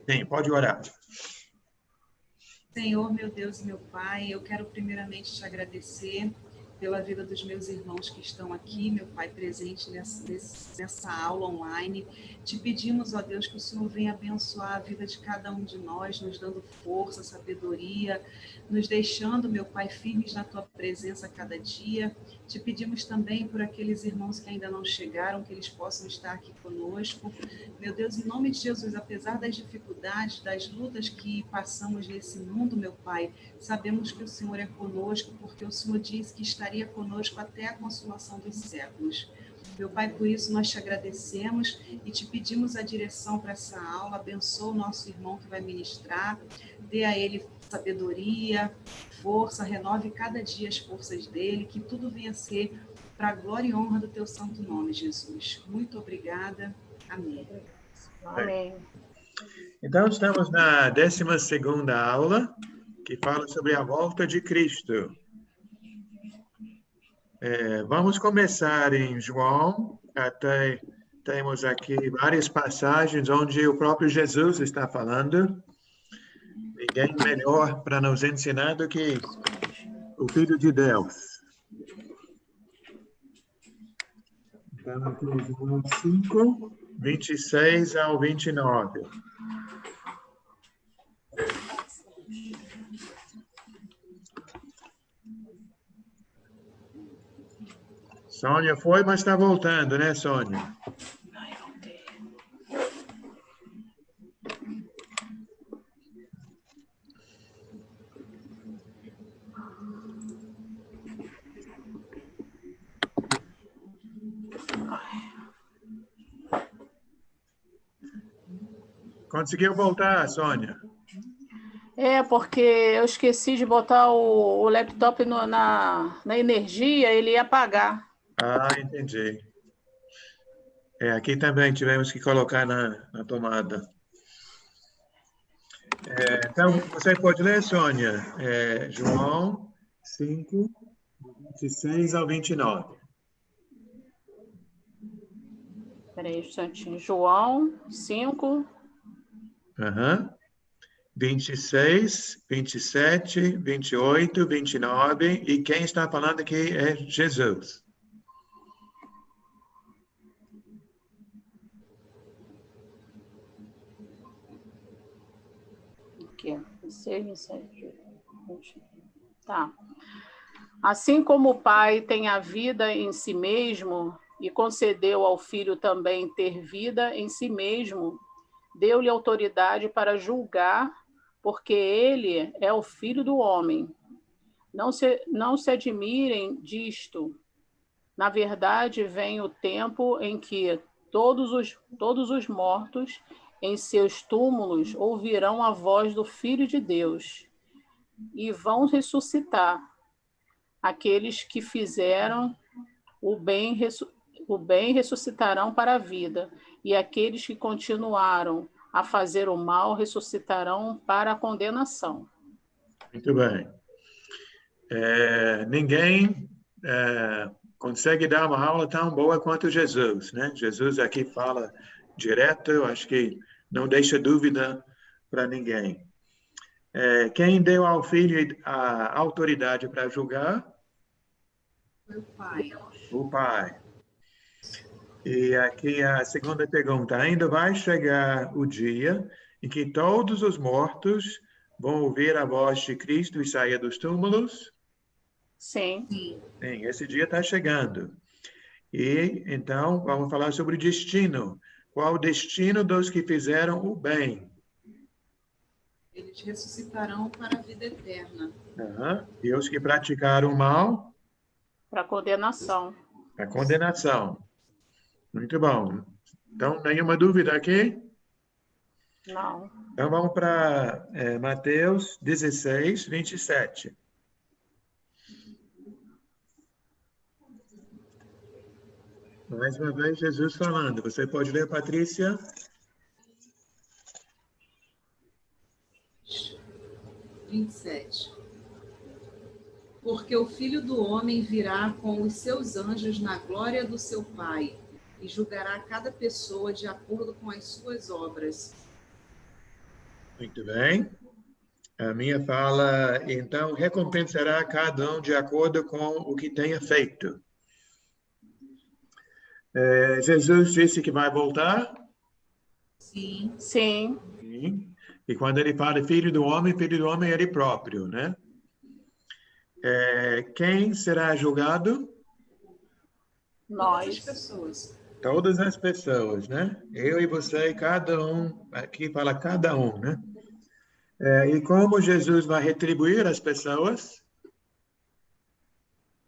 Sim, pode orar. Senhor, meu Deus e meu Pai, eu quero primeiramente te agradecer pela vida dos meus irmãos que estão aqui, meu Pai, presente nessa aula online. Te pedimos, ó Deus, que o Senhor venha abençoar a vida de cada um de nós, nos dando força, sabedoria, nos deixando, meu Pai, firmes na Tua presença a cada dia. Te pedimos também por aqueles irmãos que ainda não chegaram, que eles possam estar aqui conosco. Meu Deus, em nome de Jesus, apesar das dificuldades, das lutas que passamos nesse mundo, meu Pai, sabemos que o Senhor é conosco, porque o Senhor disse que estaria conosco até a consumação dos séculos. Meu Pai, por isso nós te agradecemos e te pedimos a direção para essa aula. Abençoa o nosso irmão que vai ministrar, dê a ele sabedoria, força, renove cada dia as forças dele, que tudo venha a ser para a glória e honra do teu santo nome, Jesus. Muito obrigada. Amém. Amém. Então, estamos na 12ª aula, que fala sobre a volta de Cristo. Vamos começar em João, até temos aqui várias passagens onde o próprio Jesus está falando. Ninguém melhor para nos ensinar do que o Filho de Deus. Então, aqui em João 5, 26 ao 29. Sônia foi, mas está voltando, né, Sônia? Conseguiu voltar, Sônia? Porque eu esqueci de botar o laptop na energia, ele ia apagar. Ah, entendi. Aqui também tivemos que colocar na tomada. Então, você pode ler, Sônia? João 5, 26 ao 29. Espera aí um instantinho. João 5. 26, 27, 28, 29. E quem está falando aqui é Jesus. Aqui, 26, 27, 20. Tá. Assim como o Pai tem a vida em si mesmo e concedeu ao Filho também ter vida em si mesmo, deu-lhe autoridade para julgar, porque ele é o Filho do homem. Não se admirem disto. Na verdade, vem o tempo em que todos os mortos em seus túmulos ouvirão a voz do Filho de Deus e vão ressuscitar. Aqueles que fizeram o bem ressuscitarão para a vida, e aqueles que continuaram a fazer o mal ressuscitarão para a condenação. Muito bem. Ninguém consegue dar uma aula tão boa quanto Jesus, né? Jesus aqui fala direto, acho que não deixa dúvida para ninguém. Quem deu ao Filho a autoridade para julgar? Meu Pai. O Pai. E aqui a segunda pergunta. Ainda vai chegar o dia em que todos os mortos vão ouvir a voz de Cristo e sair dos túmulos? Sim. Sim, esse dia está chegando. E, então, vamos falar sobre o destino. Qual o destino dos que fizeram o bem? Eles ressuscitarão para a vida eterna. E os que praticaram o mal? Para a condenação. Para a condenação. Muito bom. Então, nenhuma dúvida aqui? Não. Então, vamos para Mateus 16, 27. Mais uma vez, Jesus falando. Você pode ler, Patrícia? 27. Porque o Filho do Homem virá com os seus anjos na glória do seu Pai e julgará cada pessoa de acordo com as suas obras. Muito bem. A minha fala, então, recompensará cada um de acordo com o que tenha feito. Jesus disse que vai voltar? Sim. Sim. Sim. E quando ele fala filho do homem é ele próprio, né? Quem será julgado? Todas as Nós. pessoas. Todas as pessoas, né? Eu e você, cada um, aqui fala cada um, né? E como Jesus vai retribuir as pessoas?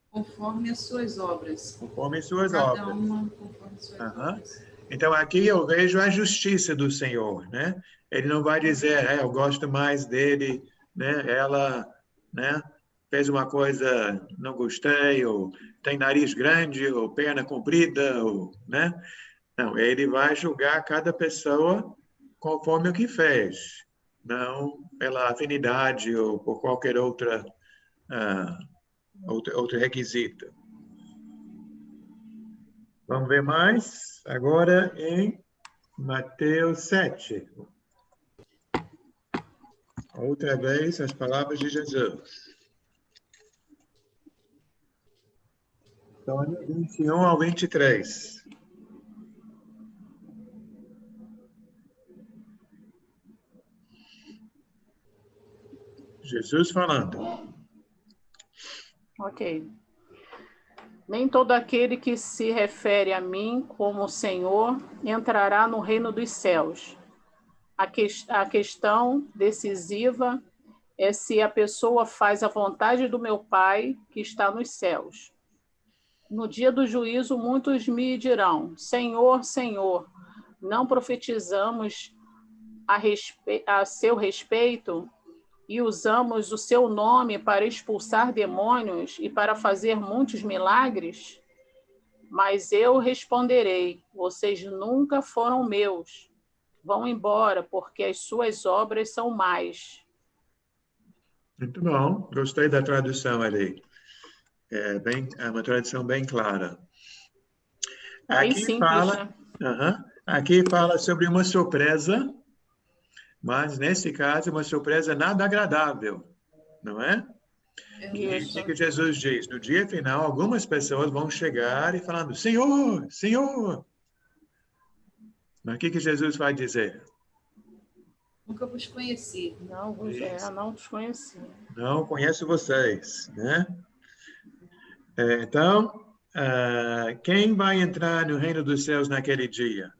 Conforme as suas obras. Conforme suas Cada obras. uma conforme as suas Uhum. obras. Então, aqui eu vejo a justiça do Senhor, né? Ele não vai dizer, eu gosto mais dele, né? Ela, né? Fez uma coisa, não gostei, ou tem nariz grande, ou perna comprida, ou, né? Não, ele vai julgar cada pessoa conforme o que fez, não pela afinidade ou por qualquer outro requisito. Vamos ver mais agora em Mateus 7. Outra vez as palavras de Jesus. Então, 21 ao 23. Jesus falando. Ok. Nem todo aquele que se refere a mim como Senhor entrará no reino dos céus. A questão decisiva é se a pessoa faz a vontade do meu Pai que está nos céus. No dia do juízo, muitos me dirão: Senhor, Senhor, não profetizamos a seu respeito e usamos o seu nome para expulsar demônios e para fazer muitos milagres? Mas eu responderei: vocês nunca foram meus. Vão embora, porque as suas obras são más. Muito bom, gostei da tradução ali. É uma tradução bem clara. Bem Aqui simples, fala, né? aqui fala sobre uma surpresa, mas nesse caso uma surpresa nada agradável, não é? Isso. O que Jesus diz? No dia final, algumas pessoas vão chegar e falando, Senhor, Senhor. Mas o que Jesus vai dizer? Nunca vos conheci. Não os conheci. Não conheço vocês, né? Então, quem vai entrar no reino dos céus naquele dia?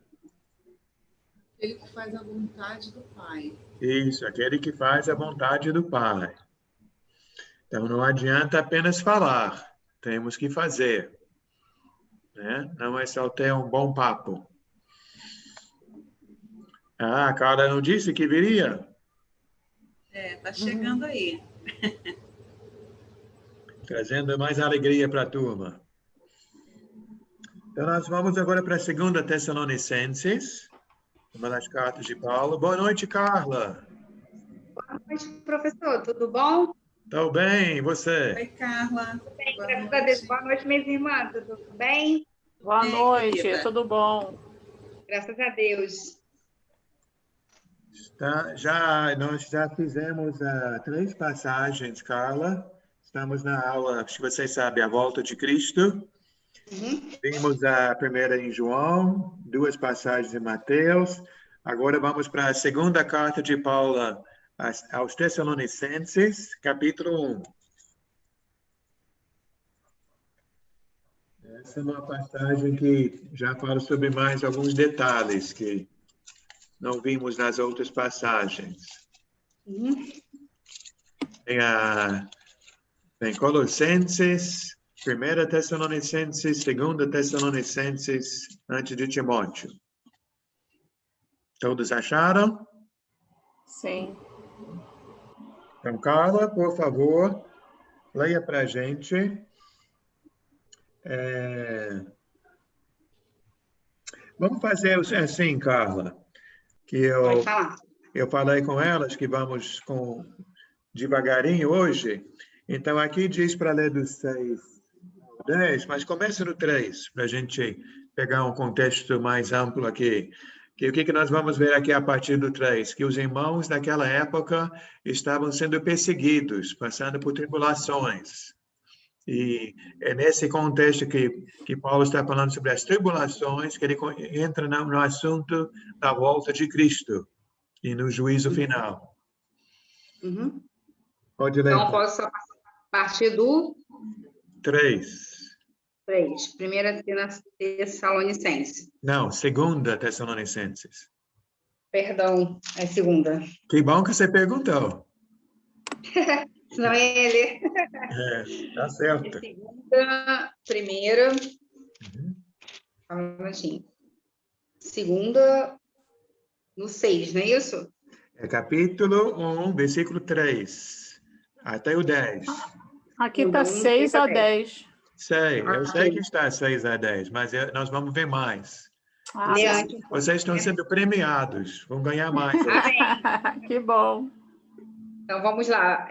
Ele que faz a vontade do Pai. Isso, aquele que faz a vontade do Pai. Então, não adianta apenas falar, temos que fazer, né? Não é só ter um bom papo. A Carla não disse que viria? Tá chegando aí. Trazendo mais alegria para a turma. Então, nós vamos agora para a 2 Tessalonicenses, uma das cartas de Paulo. Boa noite, Carla. Boa noite, professor. Tudo bom? Estou bem, e você? Oi, Carla. Tudo bem, Boa graças noite. a Deus. Boa noite, minhas irmãs. Tudo bem? Boa noite, querida. tudo bom? Graças a Deus. Nós já fizemos 3 passagens, Carla. Estamos na aula, acho que vocês sabem, a volta de Cristo. Vimos a primeira em João, 2 passagens em Mateus. Agora vamos para a segunda carta de Paulo aos Tessalonicenses, capítulo 1. Essa é uma passagem que já fala sobre mais alguns detalhes que não vimos nas outras passagens. Tem Colossenses, 1 Tessalonicenses, 2 Tessalonicenses, antes de Timóteo. Todos acharam? Sim. Então, Carla, por favor, leia para a gente. Vamos fazer assim, Carla, que Pode falar. eu falei com elas que vamos devagarinho hoje. Então, aqui diz para ler do 6 ao 10, mas começa no 3, para a gente pegar um contexto mais amplo aqui. Que o que nós vamos ver aqui a partir do 3? Que os irmãos naquela época estavam sendo perseguidos, passando por tribulações. E é nesse contexto que Paulo está falando sobre as tribulações, que ele entra no assunto da volta de Cristo e no juízo final. Uhum. Pode ler. Então, posso só partir do 3. 3. 1 Tessalonicenses. Não, 2 Tessalonicenses. Perdão, é segunda. Que bom que você perguntou. Senão é ele. Tá certo. É segunda, primeira. Uhum. Só um minutinho. Segunda, no 6, não é isso? É capítulo 1, versículo 3, até o 10. Aqui está 6 a 10. Sei, eu Ok. sei que está 6 a 10, mas nós vamos ver mais. Ah, Lê antes. Vocês estão sendo premiados, vão ganhar mais. que bom. Então, vamos lá.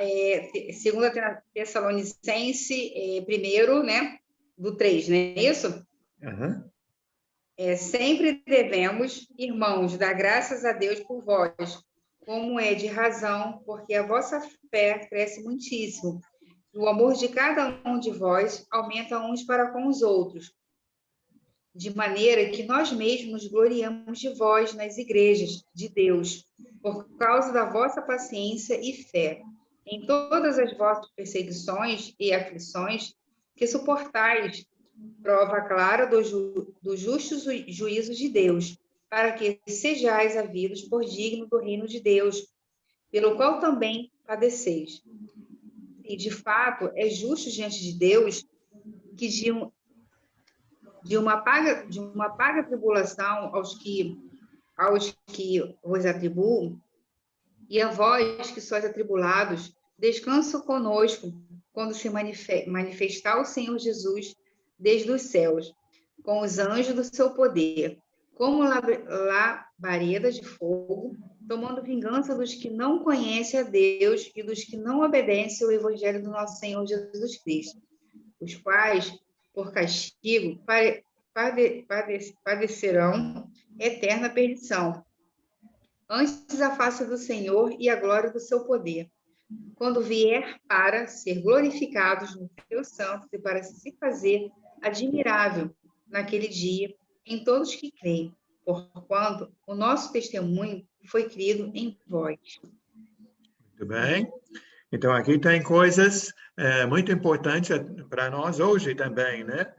Segunda Tessalonicense, primeiro, né? Do 3, não é isso? Uhum. Sempre devemos, irmãos, dar graças a Deus por vós, como é de razão, porque a vossa fé cresce muitíssimo. E o amor de cada um de vós aumenta uns para com os outros, de maneira que nós mesmos nos gloriamos de vós nas igrejas de Deus, por causa da vossa paciência e fé, em todas as vossas perseguições e aflições que suportais, prova clara do justo juízo de Deus, para que sejais havidos por digno do reino de Deus, pelo qual também padeceis. E, de fato, é justo diante de Deus que de uma paga tribulação aos que vos atribuam, e a vós que sois atribulados, descanso conosco, quando se manifestar o Senhor Jesus desde os céus, com os anjos do seu poder, como labareda de fogo, tomando vingança dos que não conhecem a Deus e dos que não obedecem ao evangelho do nosso Senhor Jesus Cristo, os quais, por castigo, padecerão eterna perdição, antes a face do Senhor e a glória do seu poder, quando vier para ser glorificados no teu santo e para se fazer admirável naquele dia em todos que creem, porquanto o nosso testemunho foi crido em vós. Muito bem. Então, aqui tem coisas muito importantes para nós hoje também, né?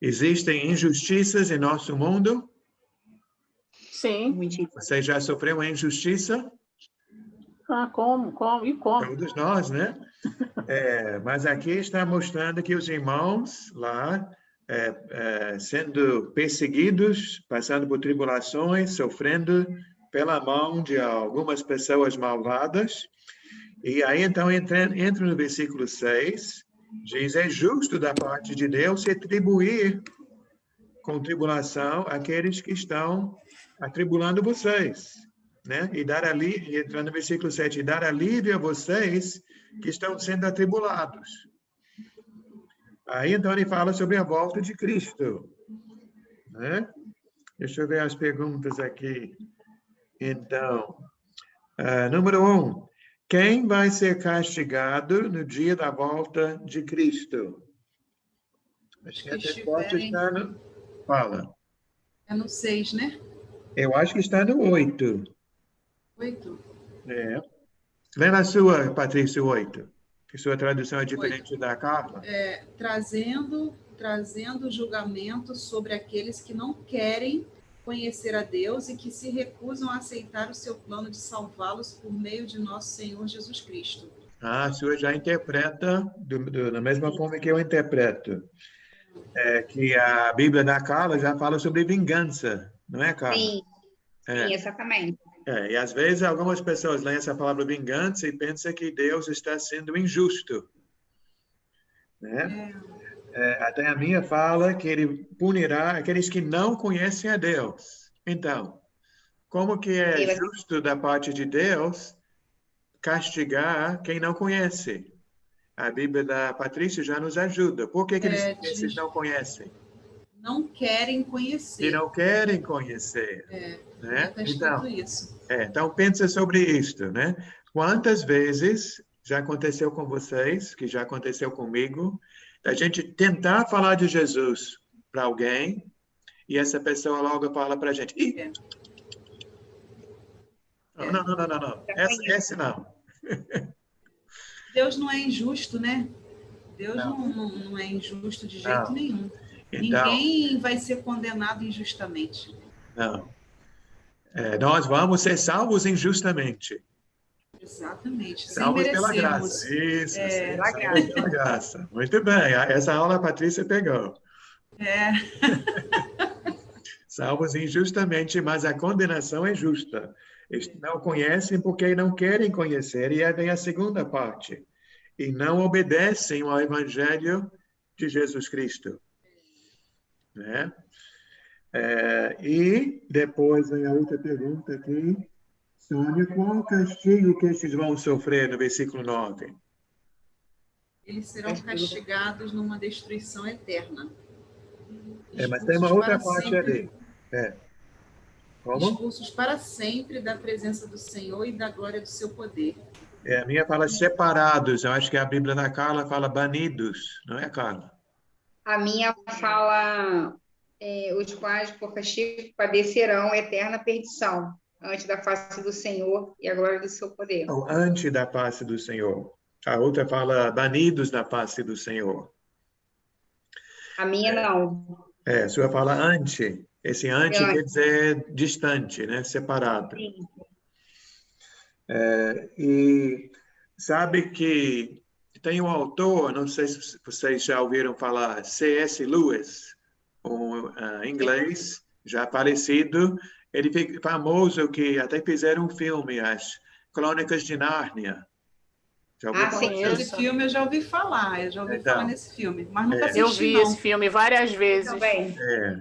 Existem injustiças em nosso mundo. Sim. Você já sofreu uma injustiça? Ah, como? E como? Todos nós, né? Mas aqui está mostrando que os irmãos lá, sendo perseguidos, passando por tribulações, sofrendo pela mão de algumas pessoas malvadas. E aí, então, entra no versículo 6, diz, é justo da parte de Deus retribuir com tribulação aqueles que estão atribulando vocês, né? E dar alívio, entrando no versículo 7, e dar alívio a vocês que estão sendo atribulados. Aí, então, ele fala sobre a volta de Cristo, né? Deixa eu ver as perguntas aqui. Então, número 1, quem vai ser castigado no dia da volta de Cristo? Acho que a resposta está no... Fala. É no 6, né? Eu acho que está no 8. 8? Lê na sua, Patrícia, 8. Que sua tradução é diferente da Carla. Trazendo julgamento sobre aqueles que não querem conhecer a Deus e que se recusam a aceitar o seu plano de salvá-los por meio de nosso Senhor Jesus Cristo. A sua já interpreta da mesma forma que eu interpreto. Que a Bíblia da Carla já fala sobre vingança, não é, Carla? Sim, exatamente. E às vezes algumas pessoas leem essa palavra vingança e pensam que Deus está sendo injusto, né? Até a minha fala que ele punirá aqueles que não conhecem a Deus. Então, como que é justo da parte de Deus castigar quem não conhece? A Bíblia da Patrícia já nos ajuda. Por que esses não conhecem? não querem que conhecer. não querem conhecer. Né? Está escrito isso. Então, pensa sobre isto, né? Quantas vezes já aconteceu com vocês, que já aconteceu comigo, a gente tentar falar de Jesus para alguém e essa pessoa logo fala para a gente: não. Essa não. Deus não é injusto, né? Deus Não. não é injusto de jeito Não. nenhum. Então, Ninguém vai ser condenado injustamente. não. Nós vamos ser salvos injustamente. Exatamente, sem Salvos pela graça. merecermos. Isso, Pela salvos pela graça. Muito bem, essa aula a Patrícia pegou. Salvos injustamente, mas a condenação é justa. Eles não conhecem porque não querem conhecer, e aí vem a segunda parte. E não obedecem ao Evangelho de Jesus Cristo. Né? E depois vem a outra pergunta aqui. Sônia, qual o castigo que esses vão sofrer no versículo 9? Eles serão castigados numa destruição eterna. Mas tem uma outra parte ali. Como? Expulsos para sempre da presença do Senhor e da glória do seu poder. A minha fala separados. Eu acho que a Bíblia da Carla fala banidos, não é, Carla? A minha fala, os quais por castigo padecerão eterna perdição, antes da face do Senhor e a glória do seu poder. Ou ante da face do Senhor. A outra fala banidos da face do Senhor. A minha não. A sua fala ante. Esse ante quer dizer distante, né? Separado. Sim. E sabe que tem um autor, não sei se vocês já ouviram falar, C.S. Lewis, um inglês já falecido. Ele ficou famoso que até fizeram um filme, as Crônicas de Nárnia. Sim, esse filme eu já ouvi falar. Eu já ouvi falar nesse filme, mas nunca assisti, eu vi esse filme várias vezes. Também.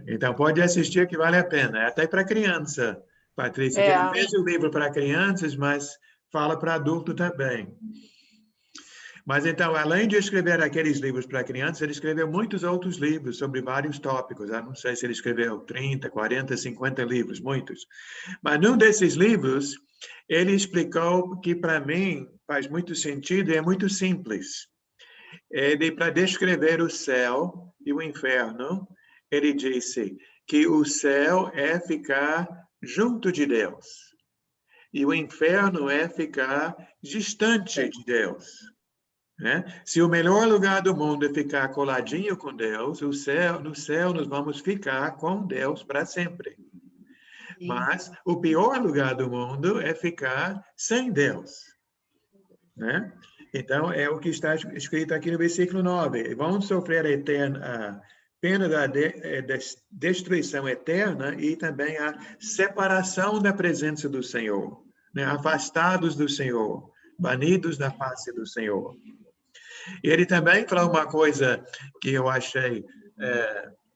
Então pode assistir que vale a pena. Até para criança, Patrícia. Ele fez o livro para crianças, mas fala para adulto também. Mas então, além de escrever aqueles livros para crianças, ele escreveu muitos outros livros sobre vários tópicos. Eu não sei se ele escreveu 30, 40, 50 livros, muitos. Mas num desses livros, ele explicou que, para mim, faz muito sentido e é muito simples. Ele, para descrever o céu e o inferno, ele disse que o céu é ficar junto de Deus. E o inferno é ficar distante de Deus. Né? Se o melhor lugar do mundo é ficar coladinho com Deus, no céu nós vamos ficar com Deus para sempre. Sim. Mas o pior lugar do mundo é ficar sem Deus. Né? Então, é o que está escrito aqui no versículo 9. Vão sofrer a pena da destruição eterna e também a separação da presença do Senhor. Né? Afastados do Senhor, banidos da face do Senhor. E ele também falou uma coisa que eu achei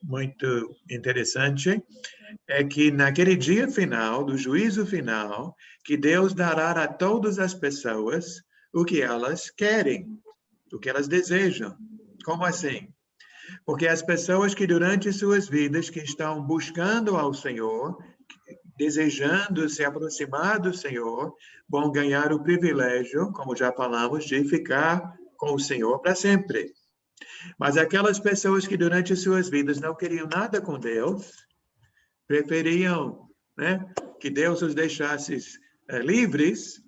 muito interessante, é que naquele dia final, do juízo final, que Deus dará a todas as pessoas o que elas querem, o que elas desejam. Como assim? Porque as pessoas que durante suas vidas que estão buscando ao Senhor, desejando se aproximar do Senhor, vão ganhar o privilégio, como já falamos, de ficar com o Senhor para sempre. Mas aquelas pessoas que durante suas vidas não queriam nada com Deus, preferiam, né, que Deus os deixasse livres,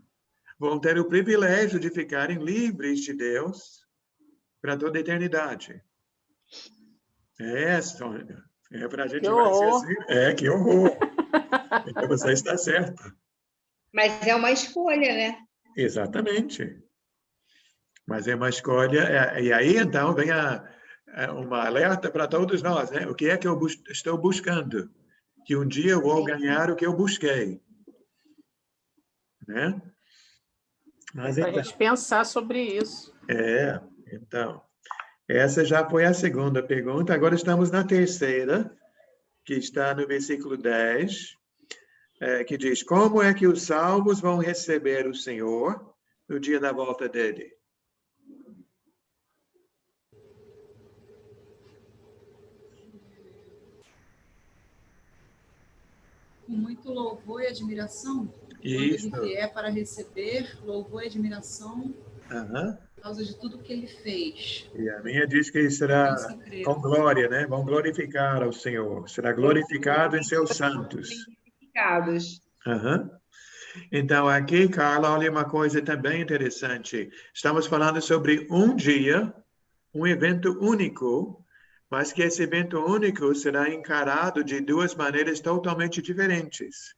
vão ter o privilégio de ficarem livres de Deus para toda a eternidade. Sônia. Para a gente vai ser assim. Que horror. Então você está certa. Mas é uma escolha, né? Exatamente. Mas é uma escolha, e aí então vem uma alerta para todos nós, né? O que é que eu estou buscando? Que um dia eu vou ganhar o que eu busquei. Né? Mas para a gente pensar sobre isso. Então, essa já foi a segunda pergunta, agora estamos na terceira, que está no versículo 10, que diz, como é que os salvos vão receber o Senhor no dia da volta dele? com muito louvor e admiração. Isso. Quando ele vier para receber louvor e admiração Aham. por causa de tudo que ele fez. E a minha diz que será com glória, né? Vão glorificar ao Senhor. Será glorificado em seus santos. Glorificados. Aham. Então, aqui, Carla, olha uma coisa também interessante. Estamos falando sobre um dia, um evento único, mas que esse evento único será encarado de duas maneiras totalmente diferentes,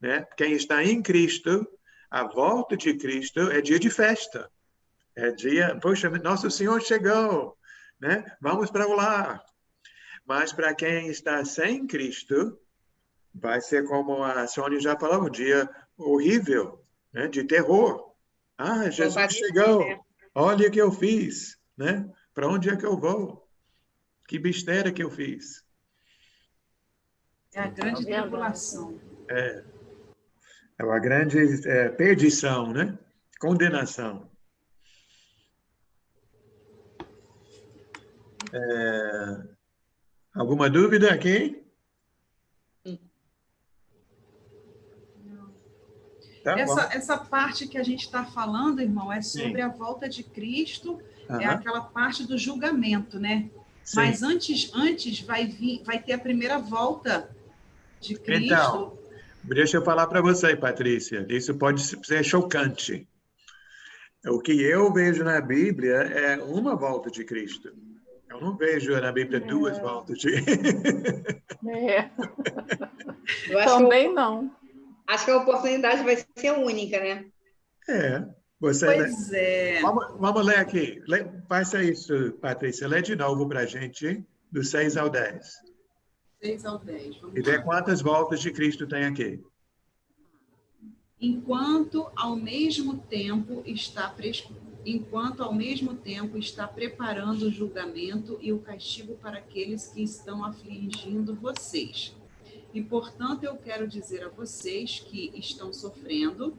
né? Quem está em Cristo, a volta de Cristo é dia de festa. É dia, poxa, nosso Senhor chegou, né? Vamos para o lar. Mas para quem está sem Cristo, vai ser como a Sônia já falou, um dia horrível, né? De terror. Ah, Jesus chegou. Olha o que eu fiz, né? Para onde é que eu vou? Que besteira que eu fiz. É a grande tribulação. É uma grande perdição, né? Condenação. Alguma dúvida aqui? Tá essa parte que a gente está falando, irmão, é sobre a volta de Cristo, é aquela parte do julgamento, né? Sim. Mas antes vai ter a primeira volta de Cristo. Então, deixa eu falar para você, Patrícia, isso pode ser chocante. O que eu vejo na Bíblia é uma volta de Cristo. Eu não vejo na Bíblia duas voltas de... Também não. Acho que a oportunidade vai ser única, né? Pois é. Vamos ler aqui. Faça isso, Patrícia. Lê de novo para a gente, do 6 ao 10. 6 ao 10. E vê quantas voltas de Cristo tem aqui. Enquanto ao mesmo tempo está preparando o julgamento e o castigo para aqueles que estão afligindo vocês. E, portanto, eu quero dizer a vocês que estão sofrendo,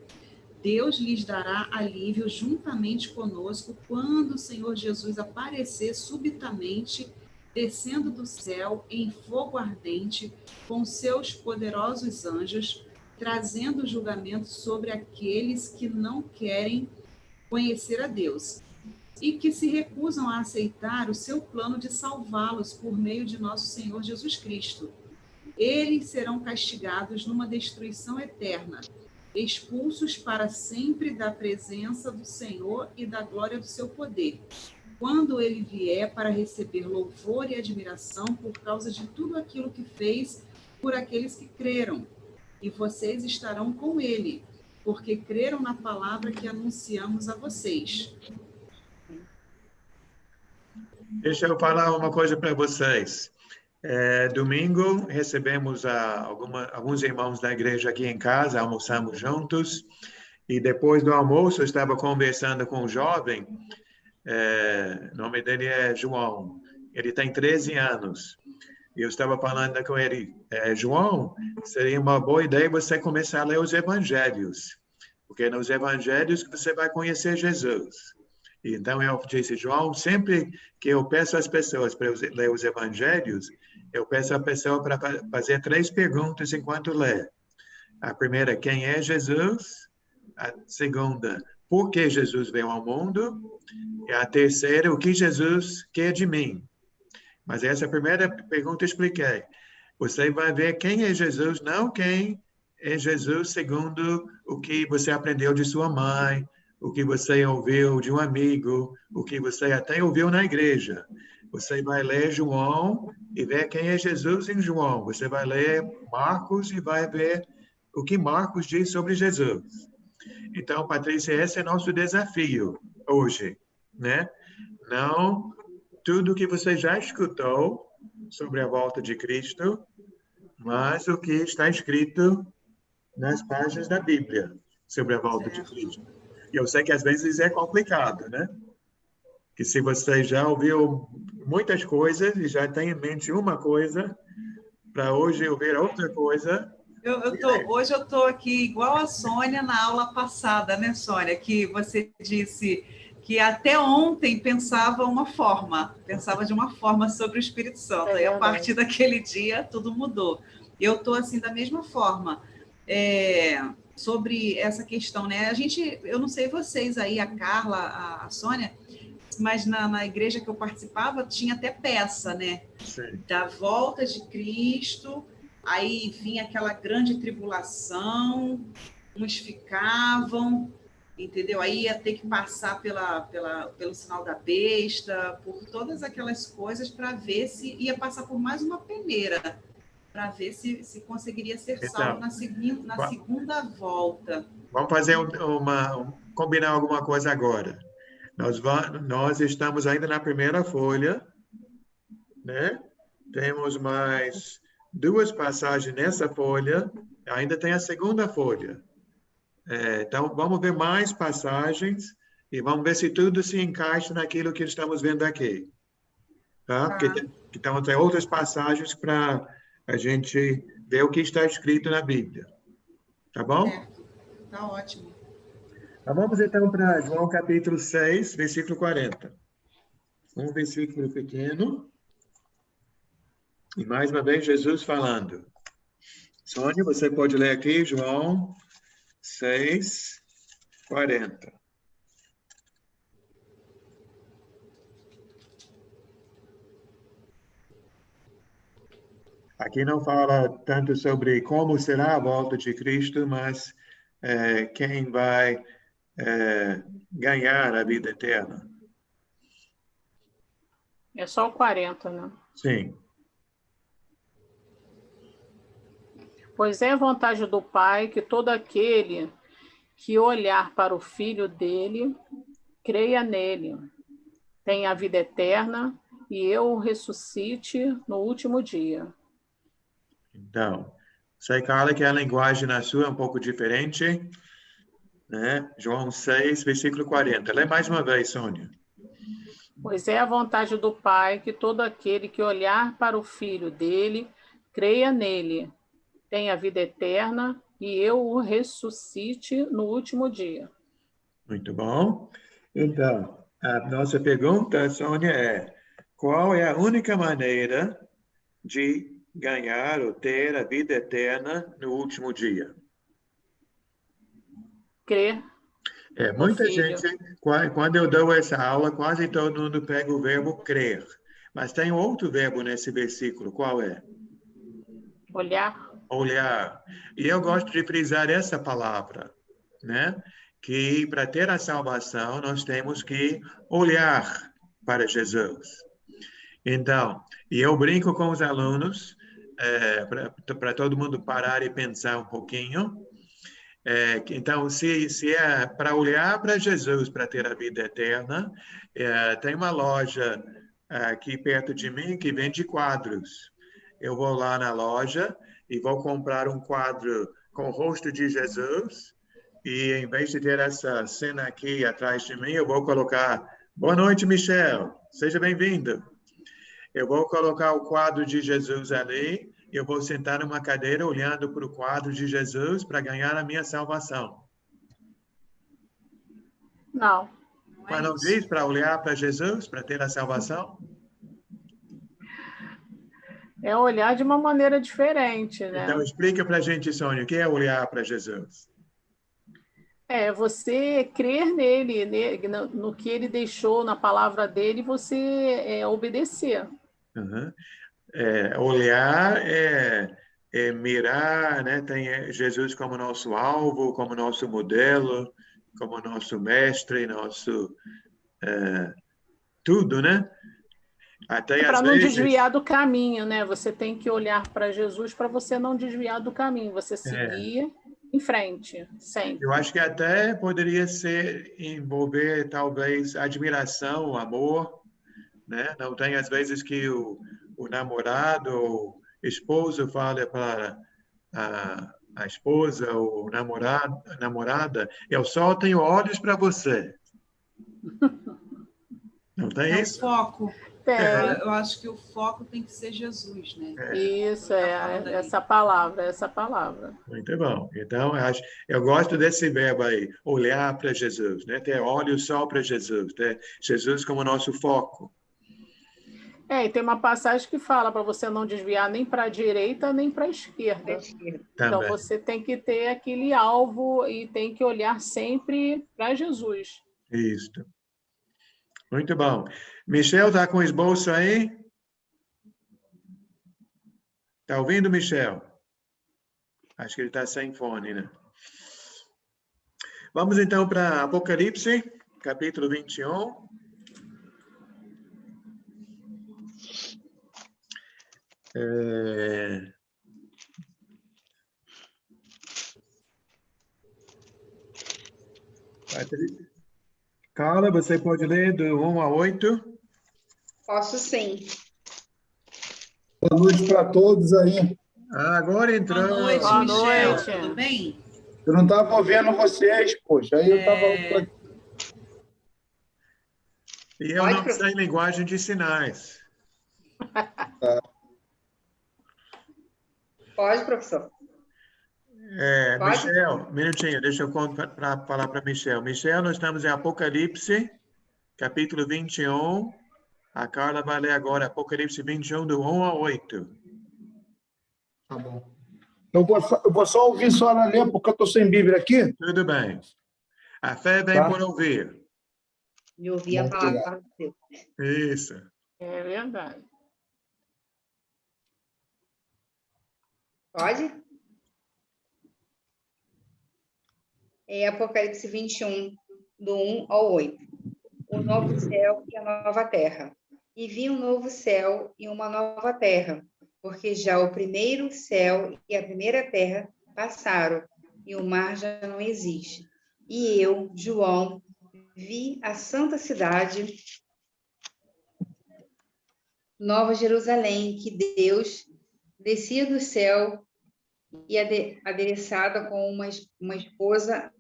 Deus lhes dará alívio juntamente conosco quando o Senhor Jesus aparecer subitamente, descendo do céu em fogo ardente, com seus poderosos anjos, trazendo julgamento sobre aqueles que não querem conhecer a Deus e que se recusam a aceitar o seu plano de salvá-los por meio de nosso Senhor Jesus Cristo. Eles serão castigados numa destruição eterna, expulsos para sempre da presença do Senhor e da glória do seu poder, quando ele vier para receber louvor e admiração por causa de tudo aquilo que fez por aqueles que creram. E vocês estarão com ele, porque creram na palavra que anunciamos a vocês. Deixa eu falar uma coisa para vocês. Domingo, recebemos alguns irmãos da igreja aqui em casa, almoçamos juntos, e depois do almoço eu estava conversando com um jovem, o nome dele é João, ele tem 13 anos, e eu estava falando com ele, João, seria uma boa ideia você começar a ler os evangelhos, porque nos evangelhos você vai conhecer Jesus. Então, eu disse, João, sempre que eu peço às pessoas para ler os evangelhos, eu peço à pessoa para fazer 3 perguntas enquanto lê. A primeira, quem é Jesus? A segunda, por que Jesus veio ao mundo? E a terceira, o que Jesus quer de mim? Mas essa primeira pergunta eu expliquei. Você vai ver quem é Jesus, não quem é Jesus segundo o que você aprendeu de sua mãe, o que você ouviu de um amigo, o que você até ouviu na igreja. Você vai ler João e ver quem é Jesus em João. Você vai ler Marcos e vai ver o que Marcos diz sobre Jesus. Então, Patrícia, esse é nosso desafio hoje, né? Não tudo que você já escutou sobre a volta de Cristo, mas o que está escrito nas páginas da Bíblia sobre a volta de Cristo. E eu sei que às vezes é complicado, né? Que se você já ouviu muitas coisas e já tem em mente uma coisa, para hoje ouvir outra coisa... Hoje eu estou aqui igual a Sônia na aula passada, né, Sônia? Que você disse que até ontem pensava de uma forma sobre o Espírito Santo. E a partir daquele dia tudo mudou. eu estou assim da mesma forma. Sobre essa questão, né? Eu não sei vocês aí, a Carla, a Sônia, mas na igreja que eu participava tinha até peça, né? Sim. Da volta de Cristo, aí vinha aquela grande tribulação, uns ficavam, entendeu? Aí ia ter que passar pelo sinal da besta, por todas aquelas coisas para ver se ia passar por mais uma peneira, para ver se conseguiria ser salvo na segunda volta. Vamos fazer combinar alguma coisa agora. Nós estamos ainda na primeira folha, né? Temos mais 2 passagens nessa folha, ainda tem a segunda folha. Então, vamos ver mais passagens e vamos ver se tudo se encaixa naquilo que estamos vendo aqui. Tá? Então, tem outras passagens para a gente ver o que está escrito na Bíblia. Tá bom? Certo. Tá ótimo. Então, vamos então para João capítulo 6, versículo 40. Um versículo pequeno. E mais uma vez, Jesus falando. Sônia, você pode ler aqui, João 6, 40. Aqui não fala tanto sobre como será a volta de Cristo, mas quem vai ganhar a vida eterna. É só o 40, né? Sim. Pois é a vontade do Pai que todo aquele que olhar para o Filho dele, creia nele, tenha a vida eterna e eu o ressuscite no último dia. Então, sei, Carla, que a linguagem na sua é um pouco diferente, né? João 6, versículo 40. Lê mais uma vez, Sônia. Pois é a vontade do Pai que todo aquele que olhar para o Filho dele, creia nele, tenha vida eterna e eu o ressuscite no último dia. Muito bom. Então, a nossa pergunta, Sônia, é: qual é a única maneira de ganhar ou ter a vida eterna no último dia? Crer. Muita gente, quando eu dou essa aula, quase todo mundo pega o verbo crer. Mas tem outro verbo nesse versículo. Qual é? Olhar. Olhar. E eu gosto de frisar essa palavra, né? Que para ter a salvação, nós temos que olhar para Jesus. Então, e eu brinco com os alunos, para todo mundo parar e pensar um pouquinho. Então, se é para olhar para Jesus para ter a vida eterna, tem uma loja aqui perto de mim que vende quadros. Eu vou lá na loja e vou comprar um quadro com o rosto de Jesus e, em vez de ter essa cena aqui atrás de mim, eu vou colocar: boa noite, Michel, seja bem-vindo. Eu vou colocar o quadro de Jesus ali. Eu vou sentar numa cadeira olhando para o quadro de Jesus para ganhar a minha salvação. Não. Mas não diz para olhar para Jesus para ter a salvação? É olhar de uma maneira diferente, né? Então, explica para a gente, Sônia, o que é olhar para Jesus? É você crer nele, no que ele deixou, na palavra dele, você obedecer. Uhum. Olhar é mirar, né? Tem Jesus como nosso alvo, como nosso modelo, como nosso mestre, nosso tudo, né? Até Para às não vezes desviar do caminho, né? Você tem que olhar para Jesus para você não desviar do caminho, você seguir em frente, sempre. Eu acho que até poderia envolver talvez admiração, amor, né? Não tem às vezes que o namorado ou esposo fala para a esposa ou namorada: eu só tenho olhos para você. Não tem isso? O foco. Tem. Eu acho que o foco tem que ser Jesus, né? Isso, essa palavra. Muito bom. Então, eu gosto desse verbo aí, olhar para Jesus, né? Ter olhos só para Jesus, ter Jesus como nosso foco. E tem uma passagem que fala para você não desviar nem para a direita nem para a esquerda. Então, Também. você tem que ter aquele alvo e tem que olhar sempre para Jesus. Isso. Muito bom. Michel, está com o esboço aí? Está ouvindo, Michel? Acho que ele está sem fone, né? Vamos então para Apocalipse, capítulo 21. Carla, você pode ler do 1 a 8? Posso sim. Boa noite para todos aí. Agora entrou. Boa noite, Boa Michel. noite. Tudo bem? Eu não estava ouvindo vocês, poxa. Aí eu estava. E eu não sei linguagem de sinais. Pode, professor. Pode? Michel, um minutinho, deixa eu falar para Michel. Michel, nós estamos em Apocalipse, capítulo 21. A Carla vai ler agora Apocalipse 21, do 1 a 8. Tá bom. Eu vou só ouvir só ela ler, porque eu estou sem Bíblia aqui. Tudo bem. A fé vem por ouvir. E ouvir a palavra de Deus. Isso. É verdade. Pode? Apocalipse 21, do 1 ao 8. O novo céu e a nova terra. E vi um novo céu e uma nova terra, porque já o primeiro céu e a primeira terra passaram, e o mar já não existe. E eu, João, vi a santa cidade, Nova Jerusalém, que Deus descia do céu e adereçada com uma esposa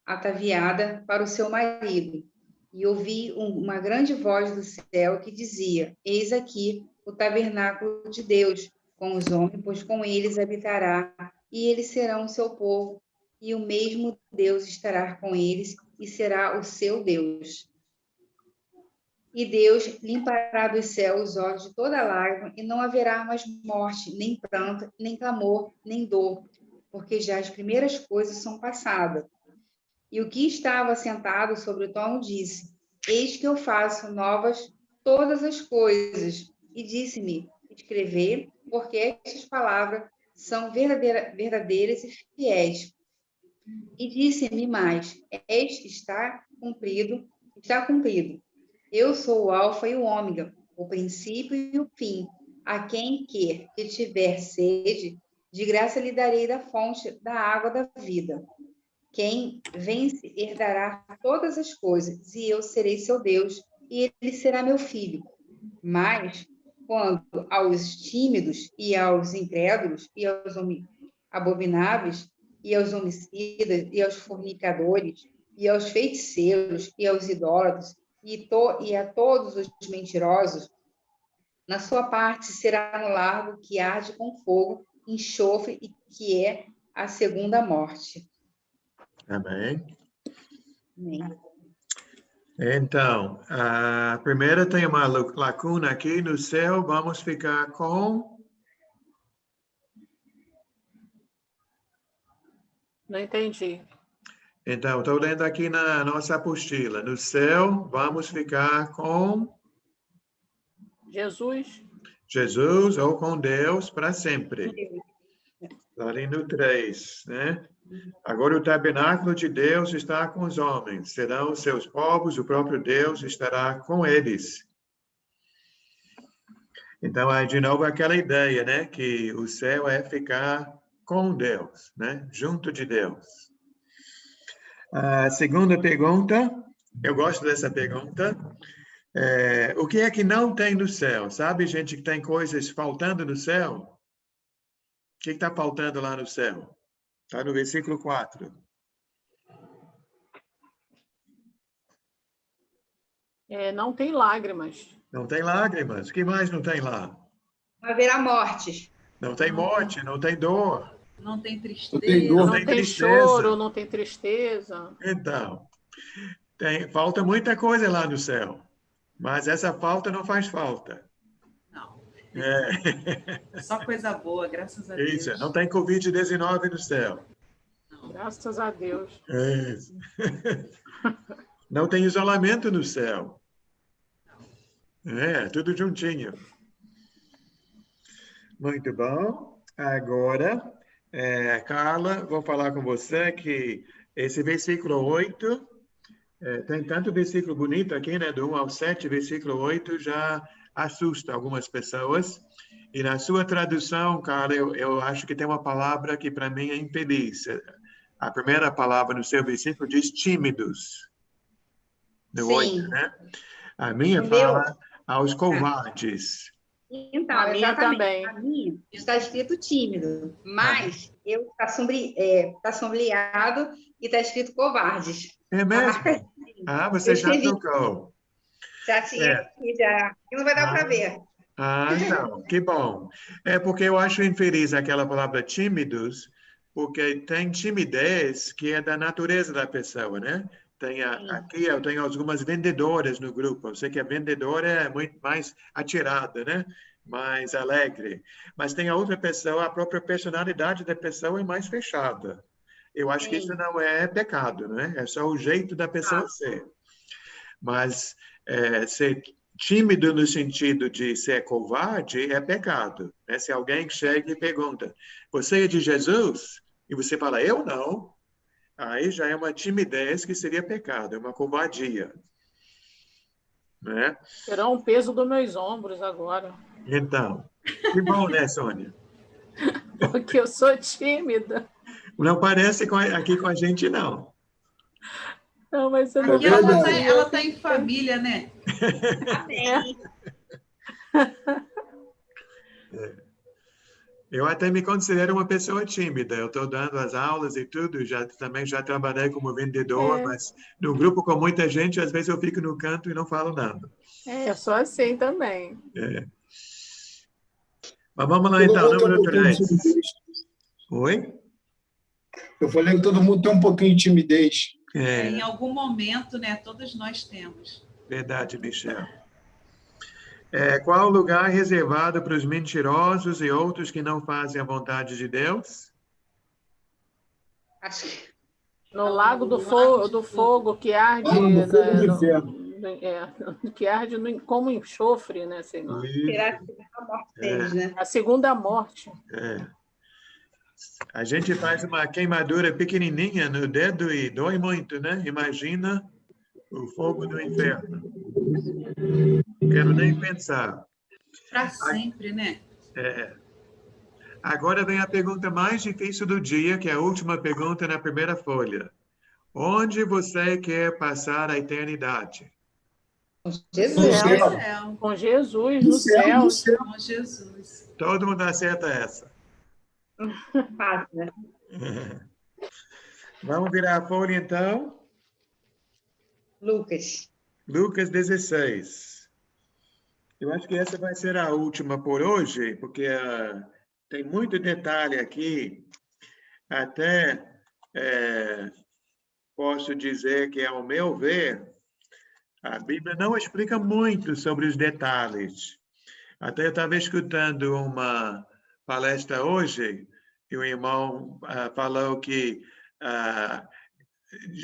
ataviada para o seu marido. E ouvi uma grande voz do céu que dizia: Eis aqui o tabernáculo de Deus com os homens, pois com eles habitará, e eles serão o seu povo, e o mesmo Deus estará com eles, e será o seu Deus. E Deus limpará do céu os olhos de toda lágrima, e não haverá mais morte, nem pranto, nem clamor, nem dor, porque já as primeiras coisas são passadas. E o que estava sentado sobre o trono disse: Eis que eu faço novas todas as coisas. E disse-me: Escrever, porque estas palavras são verdadeiras e fiéis. E disse-me mais: Este está cumprido. Eu sou o Alfa e o Ômega, o princípio e o fim. A quem que tiver sede, de graça lhe darei da fonte da água da vida. Quem vence herdará todas as coisas, e eu serei seu Deus, e ele será meu filho. Mas, quanto aos tímidos e aos incrédulos, e aos abomináveis, e aos homicidas, e aos fornicadores, e aos feiticeiros, e aos idólatras, e a todos os mentirosos, na sua parte será no largo que arde com fogo, enxofre, e que é a segunda morte. Amém. Amém. Então, a primeira tem uma lacuna aqui no céu. Vamos ficar com... Não entendi. Então, estou lendo aqui na nossa apostila. No céu, vamos ficar com... Jesus ou com Deus para sempre. Está ali no 3, né? Agora o tabernáculo de Deus está com os homens, serão os seus povos, o próprio Deus estará com eles. Então, aí de novo aquela ideia, né? Que o céu é ficar com Deus, né? Junto de Deus. A segunda pergunta, eu gosto dessa pergunta. O que é que não tem no céu? Sabe, gente, que tem coisas faltando no céu? O que está faltando lá no céu? Está no versículo 4. Não tem lágrimas. Não tem lágrimas. O que mais não tem lá? Não haverá morte. Não tem morte, não tem dor. Não tem Não tem tristeza. dor. Não tem tristeza. choro, não tem tristeza. Então, falta muita coisa lá no céu. Mas essa falta não faz falta. Não. É. Só coisa boa, graças a Isso, Deus. não tem Covid-19 no céu. Não. Graças a Deus. Isso. Não tem isolamento no céu. É, tudo juntinho. Muito bom. Agora, Carla, vou falar com você que esse versículo 8, tem tanto versículo bonito aqui, né? Do 1 ao 7, versículo 8 já assusta algumas pessoas. E na sua tradução, Carla, eu acho que tem uma palavra que para mim é infeliz. A primeira palavra no seu versículo diz tímidos. No 8, né? A minha fala aos covardes. Então, A minha exatamente. também. A minha está escrito tímido, mas está sombreado e está escrito covardes. É mesmo? Você já trocou. Já tinha aqui, já. E não vai dar para ver. Então, que bom. É porque eu acho infeliz aquela palavra tímidos, porque tem timidez que é da natureza da pessoa, né? Aqui eu tenho algumas vendedoras no grupo. Eu sei que a vendedora é muito mais atirada, né? Mais alegre. Mas tem a outra pessoa, a própria personalidade da pessoa é mais fechada. Eu acho que isso não é pecado, né? É só o jeito da pessoa ser. Mas ser tímido no sentido de ser covarde é pecado. Né? Se alguém chega e pergunta, você é de Jesus? E você fala, eu não. Aí já é uma timidez que seria pecado, é uma covardia. Né? Será um peso dos meus ombros agora. Então, que bom, né, Sônia? Porque eu sou tímida. Não parece aqui com a gente, não. Não, mas você não Aqui ela está em família, né? Eu até me considero uma pessoa tímida. Eu estou dando as aulas e tudo. Também já trabalhei como vendedor, mas no grupo com muita gente, às vezes eu fico no canto e não falo nada. Eu sou assim também. Mas vamos lá, então, número 3. Oi? Eu falei que todo mundo tem um pouquinho de timidez. Em algum momento, né? Todos nós temos. Verdade, Michel. Qual o lugar reservado para os mentirosos e outros que não fazem a vontade de Deus? No lago do fogo que arde, que arde como enxofre, né, Senhor? Será a morte deles, né? A segunda morte. A gente faz uma queimadura pequenininha no dedo e dói muito, né? Imagina o fogo do inferno. Não quero nem pensar. Para sempre, né? Agora vem a pergunta mais difícil do dia, que é a última pergunta na primeira folha. Onde você quer passar a eternidade? Com Jesus. Com Jesus no céu. Com Jesus. Todo mundo acerta essa. Fácil, né? Vamos virar a folha, então. Lucas 16. Eu acho que essa vai ser a última por hoje, porque tem muito detalhe aqui. Até posso dizer que, ao meu ver, a Bíblia não explica muito sobre os detalhes. Até eu estava escutando uma palestra hoje, e o irmão falou que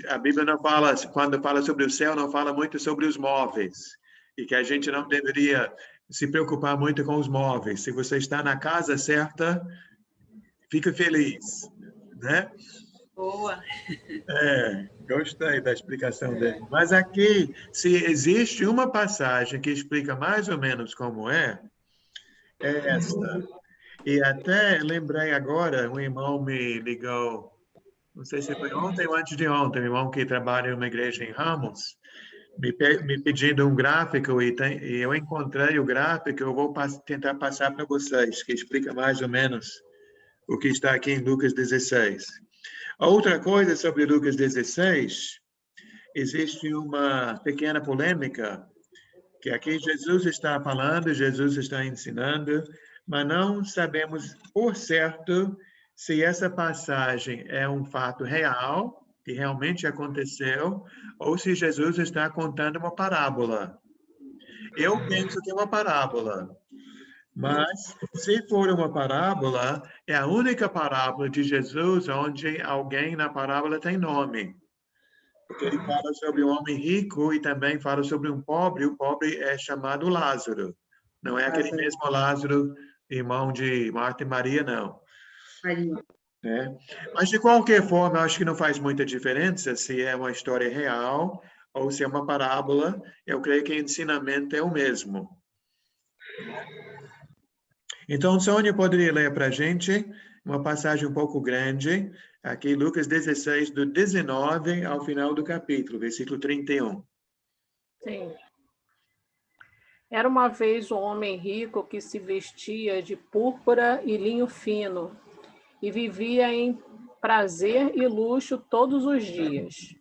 a Bíblia não fala, quando fala sobre o céu, não fala muito sobre os móveis, e que a gente não deveria se preocupar muito com os móveis. Se você está na casa certa, fica feliz, né? Boa. Gostei da explicação dele. Mas aqui, se existe uma passagem que explica mais ou menos como é esta. E até lembrei agora, um irmão me ligou, não sei se foi ontem ou antes de ontem, um irmão que trabalha em uma igreja em Ramos, me pedindo um gráfico, e eu encontrei o gráfico, eu vou tentar passar para vocês, que explica mais ou menos o que está aqui em Lucas 16. Outra coisa sobre Lucas 16, existe uma pequena polêmica, que aqui Jesus está falando, Jesus está ensinando, mas não sabemos por certo se essa passagem é um fato real, que realmente aconteceu, ou se Jesus está contando uma parábola. Eu penso que é uma parábola. Mas, se for uma parábola, é a única parábola de Jesus onde alguém na parábola tem nome. Porque ele fala sobre um homem rico e também fala sobre um pobre. O pobre é chamado Lázaro. Não é aquele Lázaro. mesmo Lázaro, irmão de Marta e Maria, não. Maria. Né? Mas, de qualquer forma, eu acho que não faz muita diferença se é uma história real ou se é uma parábola. Eu creio que o ensinamento é o mesmo. Então, Sônia poderia ler para a gente uma passagem um pouco grande, aqui Lucas 16, do 19 ao final do capítulo, versículo 31. Sim. Era uma vez um homem rico que se vestia de púrpura e linho fino e vivia em prazer e luxo todos os dias.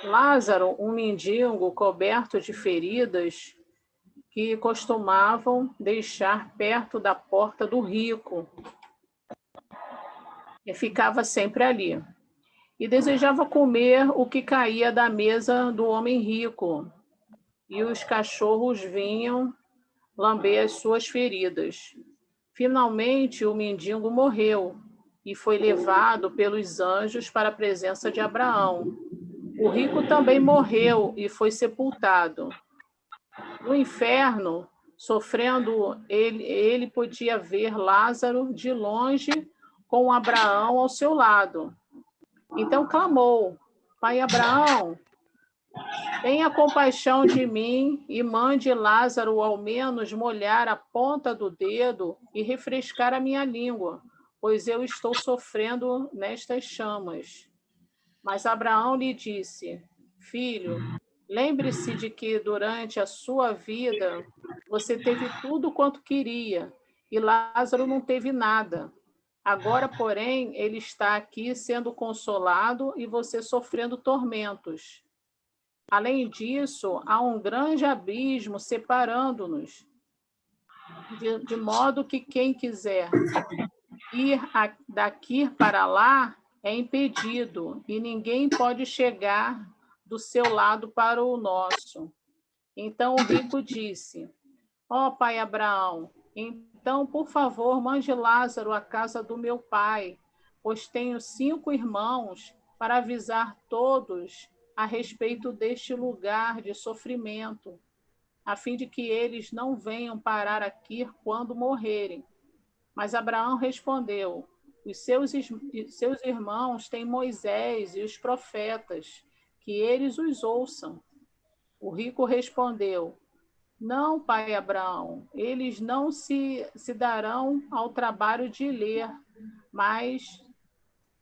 Lázaro, um mendigo coberto de feridas, que costumavam deixar perto da porta do rico, e ficava sempre ali. E desejava comer o que caía da mesa do homem rico, e os cachorros vinham lamber as suas feridas. Finalmente, o mendigo morreu e foi levado pelos anjos para a presença de Abraão. O rico também morreu e foi sepultado. No inferno, sofrendo, ele podia ver Lázaro de longe com Abraão ao seu lado. Então clamou: Pai Abraão, tenha compaixão de mim e mande Lázaro ao menos molhar a ponta do dedo e refrescar a minha língua, pois eu estou sofrendo nestas chamas. Mas Abraão lhe disse: Filho, lembre-se de que durante a sua vida você teve tudo quanto queria e Lázaro não teve nada. Agora, porém, ele está aqui sendo consolado e você sofrendo tormentos. Além disso, há um grande abismo separando-nos, de modo que quem quiser ir daqui para lá é impedido, e ninguém pode chegar do seu lado para o nosso. Então o rico disse: Ó pai Abraão, então, por favor, mande Lázaro à casa do meu pai, pois tenho 5 irmãos, para avisar todos a respeito deste lugar de sofrimento, a fim de que eles não venham parar aqui quando morrerem. Mas Abraão respondeu: os seus irmãos têm Moisés e os profetas, que eles os ouçam. O rico respondeu: não, pai Abraão, eles não se darão ao trabalho de ler, mas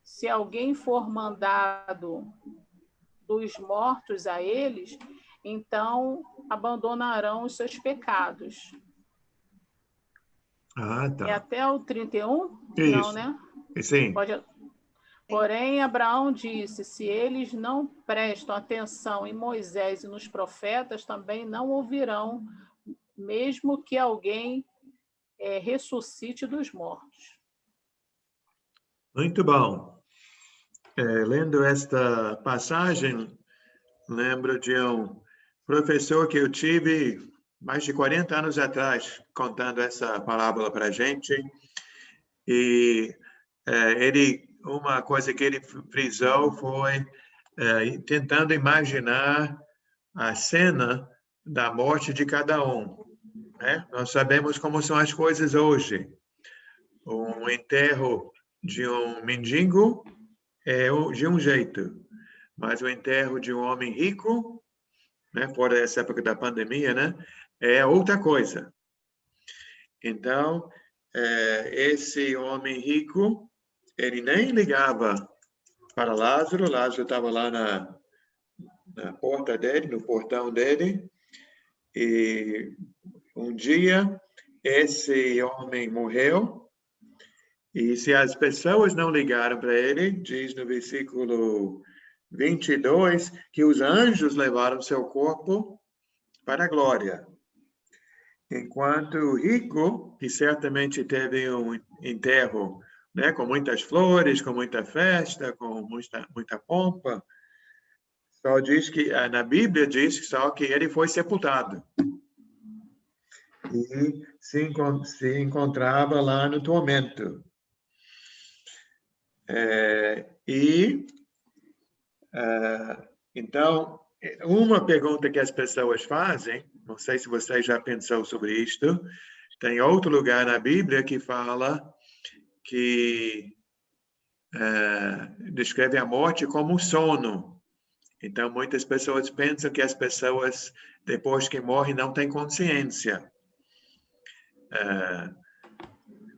se alguém for mandado dos mortos a eles, então abandonarão os seus pecados. Ah, tá. É até o 31? Isso. Não, né? Sim. Porém, Abraão disse: se eles não prestam atenção em Moisés e nos profetas, também não ouvirão, mesmo que alguém ressuscite dos mortos. Muito bom. Lendo esta passagem, lembro de um professor que eu tive mais de 40 anos atrás, contando essa parábola para a gente. E uma coisa que ele frisou foi tentando imaginar a cena da morte de cada um. Né? Nós sabemos como são as coisas hoje. Um enterro de um mendigo é de um jeito, mas o enterro de um homem rico, né, fora essa época da pandemia, né, é outra coisa. Então, esse homem rico, ele nem ligava para Lázaro. Lázaro estava lá na porta dele, no portão dele, e um dia esse homem morreu, e se as pessoas não ligaram para ele, diz no versículo 22, que os anjos levaram seu corpo para a glória. Enquanto o rico, que certamente teve um enterro, né, com muitas flores, com muita festa, com muita pompa, só diz que na Bíblia diz só que ele foi sepultado. e se encontrava lá no tormento. Então, uma pergunta que as pessoas fazem, não sei se você já pensou sobre isto, tem outro lugar na Bíblia que fala que descreve a morte como um sono. Então, muitas pessoas pensam que as pessoas, depois que morrem, não têm consciência.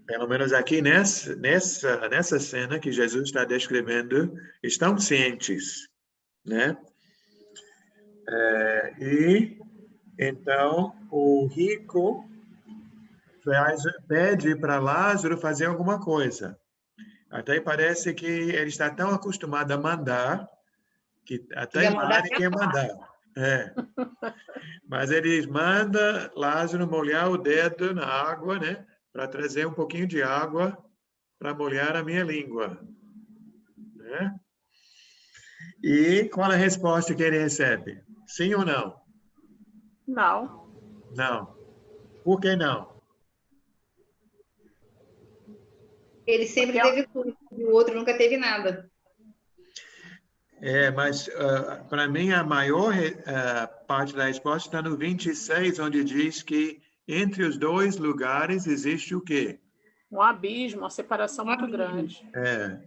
Pelo menos aqui nessa cena que Jesus está descrevendo, estão cientes, né? Então, o rico pede para Lázaro fazer alguma coisa. Até parece que ele está tão acostumado a mandar, que até mais quer mandar. Mas ele manda Lázaro molhar o dedo na água, né? Para trazer um pouquinho de água para molhar a minha língua. Né? E qual a resposta que ele recebe? Sim ou não? Não. Não. Por que não? Ele sempre teve tudo, e o outro nunca teve nada. Mas para mim a maior parte da resposta está no 26, onde diz que entre os dois lugares existe o quê? Um abismo, uma separação muito grande.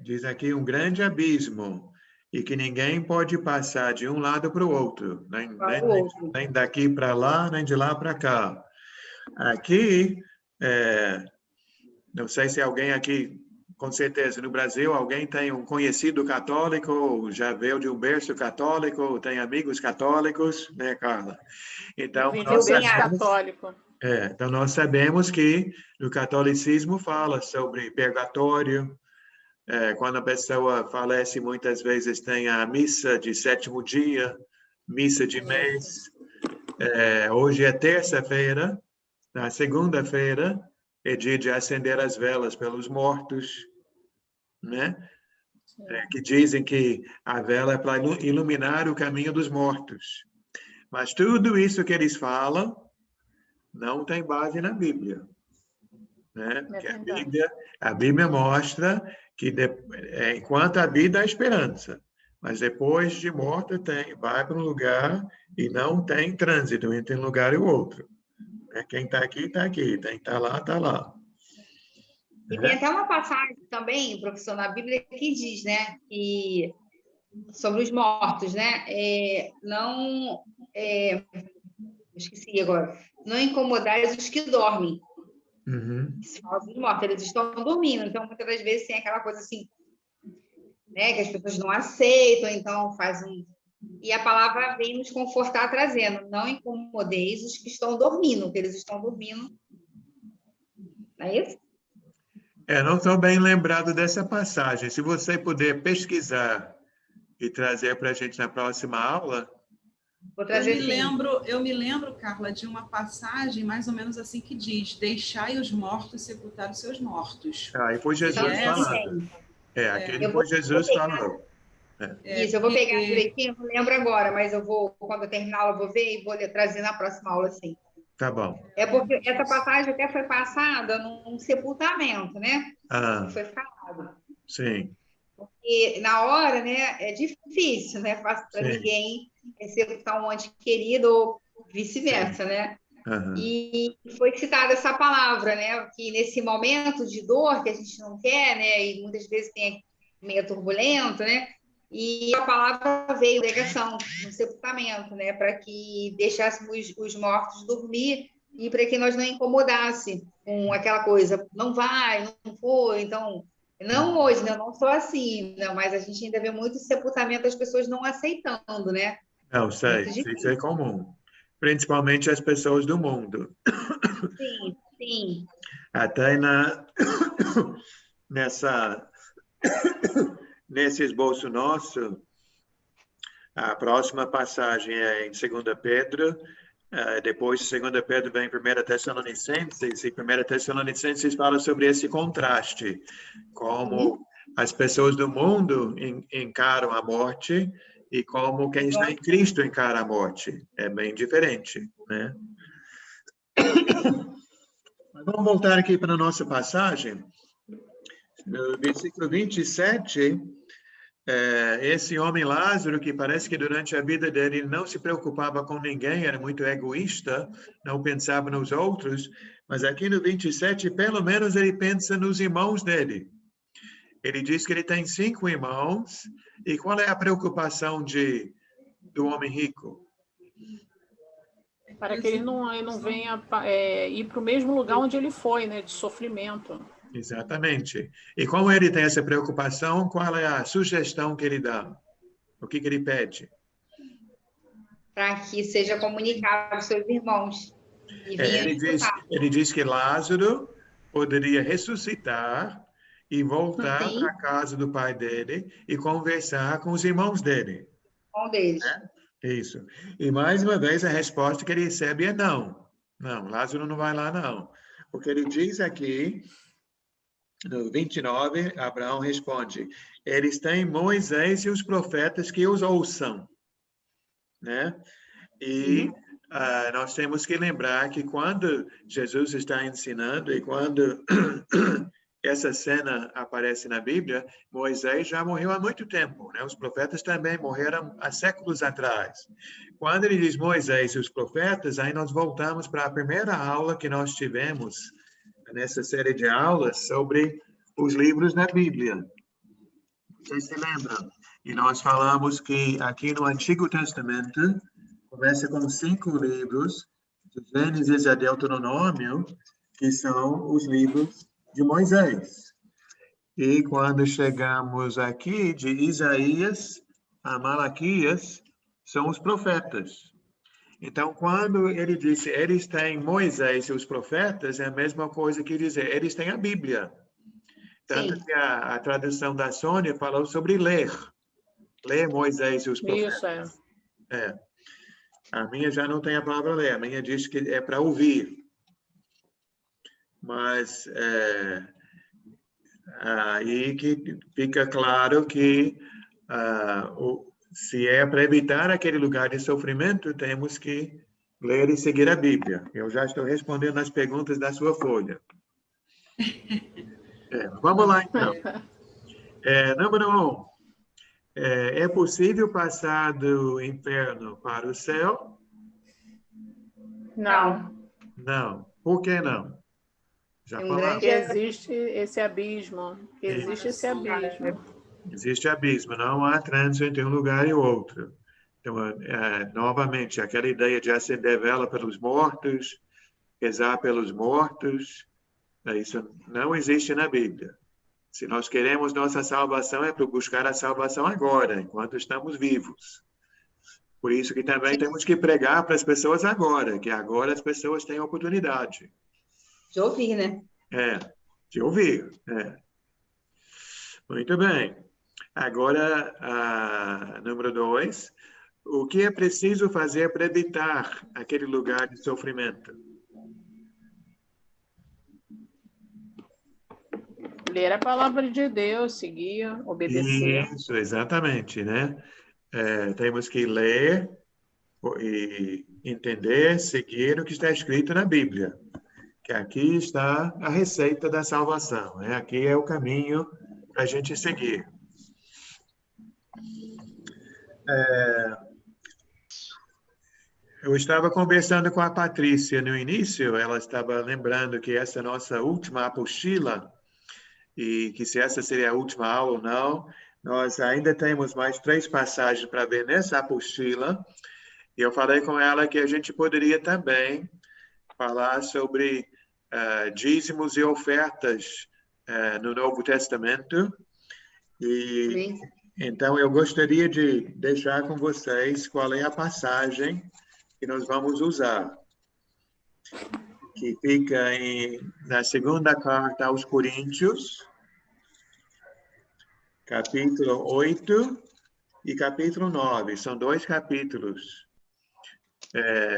Diz aqui um grande abismo, e que ninguém pode passar de um lado para o outro, nem daqui para lá, nem de lá para cá. Aqui, não sei se alguém aqui, com certeza, no Brasil, alguém tem um conhecido católico, já veio de um berço católico, tem amigos católicos, né, Carla? Então, então nós sabemos que no catolicismo fala sobre purgatório. Quando a pessoa falece, muitas vezes tem a missa de sétimo dia, missa de mês. Hoje é terça-feira, na segunda-feira é dia de acender as velas pelos mortos, né? Que dizem que a vela é para iluminar o caminho dos mortos. Mas tudo isso que eles falam não tem base na Bíblia. Né? A Bíblia mostra que enquanto a vida há esperança, mas depois de morto vai para um lugar e não tem trânsito entre um lugar e o outro. Quem está aqui, está aqui. Quem está lá, está lá. E tem até uma passagem também, professor, na Bíblia que diz, né, que sobre os mortos, né, esqueci agora, não incomodais os que dormem. Se fala dos mortos, eles estão dormindo, então muitas das vezes tem aquela coisa assim, né, que as pessoas não aceitam, então faz um... E a palavra vem nos confortar trazendo, não incomodeis os que estão dormindo, que eles estão dormindo. Não é isso? Não estou bem lembrado dessa passagem. Se você puder pesquisar e trazer para a gente na próxima aula... Vou trazer eu me lembro, Carla, de uma passagem mais ou menos assim que diz: deixai os mortos sepultar os seus mortos. E foi Jesus falando. Aquele foi Jesus falando. Isso, eu vou pegar direitinho, não lembro agora, mas eu vou, quando eu terminar a aula, eu vou ver e vou trazer na próxima aula, sim. Tá bom. Porque essa passagem até foi passada num sepultamento, né? Foi falado. Sim. Porque na hora, né, é difícil, né? Fácil para ninguém sepultar um ente querido ou vice-versa, né? E foi citada essa palavra, né? Que nesse momento de dor que a gente não quer, né? E muitas vezes tem meio turbulento, né? E a palavra veio, negação, no sepultamento, né? Para que deixássemos os mortos dormir e para que nós não incomodasse com aquela coisa, não vai, não foi, então, não hoje, né? Não só assim, não, mas a gente ainda vê muito sepultamento das pessoas não aceitando, né? Não, sei, isso é comum, principalmente as pessoas do mundo. Sim, sim. Até nesse esboço nosso, a próxima passagem é em 2 Pedro, depois de 2 Pedro vem 1 Tessalonicenses, e 1 Tessalonicenses fala sobre esse contraste, como as pessoas do mundo encaram a morte e como quem está em Cristo encara a morte. É bem diferente, né? Vamos voltar aqui para a nossa passagem. No versículo 27, esse homem Lázaro, que parece que durante a vida dele ele não se preocupava com ninguém, era muito egoísta, não pensava nos outros, mas aqui no 27, pelo menos ele pensa nos irmãos dele. Ele diz que ele tem 5 irmãos, e qual é a preocupação do homem rico? Para que ele não venha ir para o mesmo lugar onde ele foi, né, de sofrimento. Exatamente. E como ele tem essa preocupação, qual é a sugestão que ele dá? O que ele pede? Para que seja comunicado aos seus irmãos. E Ele diz que Lázaro poderia ressuscitar e voltar para a casa do pai dele e conversar com os irmãos dele. Um deles. Isso. E mais uma vez a resposta que ele recebe é não. Não, Lázaro não vai lá não. Porque ele diz aqui, no 29, Abraão responde, eles têm Moisés e os profetas que os ouçam. Né? E nós temos que lembrar que quando Jesus está ensinando e quando essa cena aparece na Bíblia, Moisés já morreu há muito tempo, né? Os profetas também morreram há séculos atrás. Quando ele diz Moisés e os profetas, aí nós voltamos para a primeira aula que nós tivemos nessa série de aulas sobre os livros da Bíblia. Vocês se lembram? E nós falamos que aqui no Antigo Testamento começa com 5 livros, de Gênesis a Deuteronômio, que são os livros de Moisés. E quando chegamos aqui, de Isaías a Malaquias, são os profetas. Então, quando ele disse, eles têm Moisés e os profetas, é a mesma coisa que dizer, eles têm a Bíblia. Tanto que a tradução da Sônia falou sobre ler. Ler Moisés e os profetas. Isso, A minha já não tem a palavra ler, a minha diz que é para ouvir. Mas aí que fica claro que se é para evitar aquele lugar de sofrimento, temos que ler e seguir a Bíblia. Eu já estou respondendo as perguntas da sua folha. Vamos lá, então. Número 1. É possível passar do inferno para o céu? Não. Não. Por que não? Já falamos. Porque existe esse abismo. Existe abismo, não há trânsito entre um lugar e outro. Então, novamente, aquela ideia de acender vela pelos mortos, rezar pelos mortos, isso não existe na Bíblia. Se nós queremos nossa salvação, é para buscar a salvação agora, enquanto estamos vivos. Por isso que também temos que pregar para as pessoas agora, que agora as pessoas têm oportunidade. De ouvir, né? De ouvir. Muito bem. Agora, número 2. O que é preciso fazer para evitar aquele lugar de sofrimento? Ler a palavra de Deus, seguir, obedecer. Isso, exatamente, né? Temos que ler e entender, seguir o que está escrito na Bíblia. Que aqui está a receita da salvação, né? Aqui é o caminho para a gente seguir. Eu estava conversando com a Patrícia no início, ela estava lembrando que essa é a nossa última apostila, e que se essa seria a última aula ou não, nós ainda temos mais 3 passagens para ver nessa apostila, e eu falei com ela que a gente poderia também falar sobre dízimos e ofertas no Novo Testamento, e então eu gostaria de deixar com vocês qual é a passagem que nós vamos usar, que fica na segunda carta aos Coríntios, capítulo 8 e capítulo 9. São 2 capítulos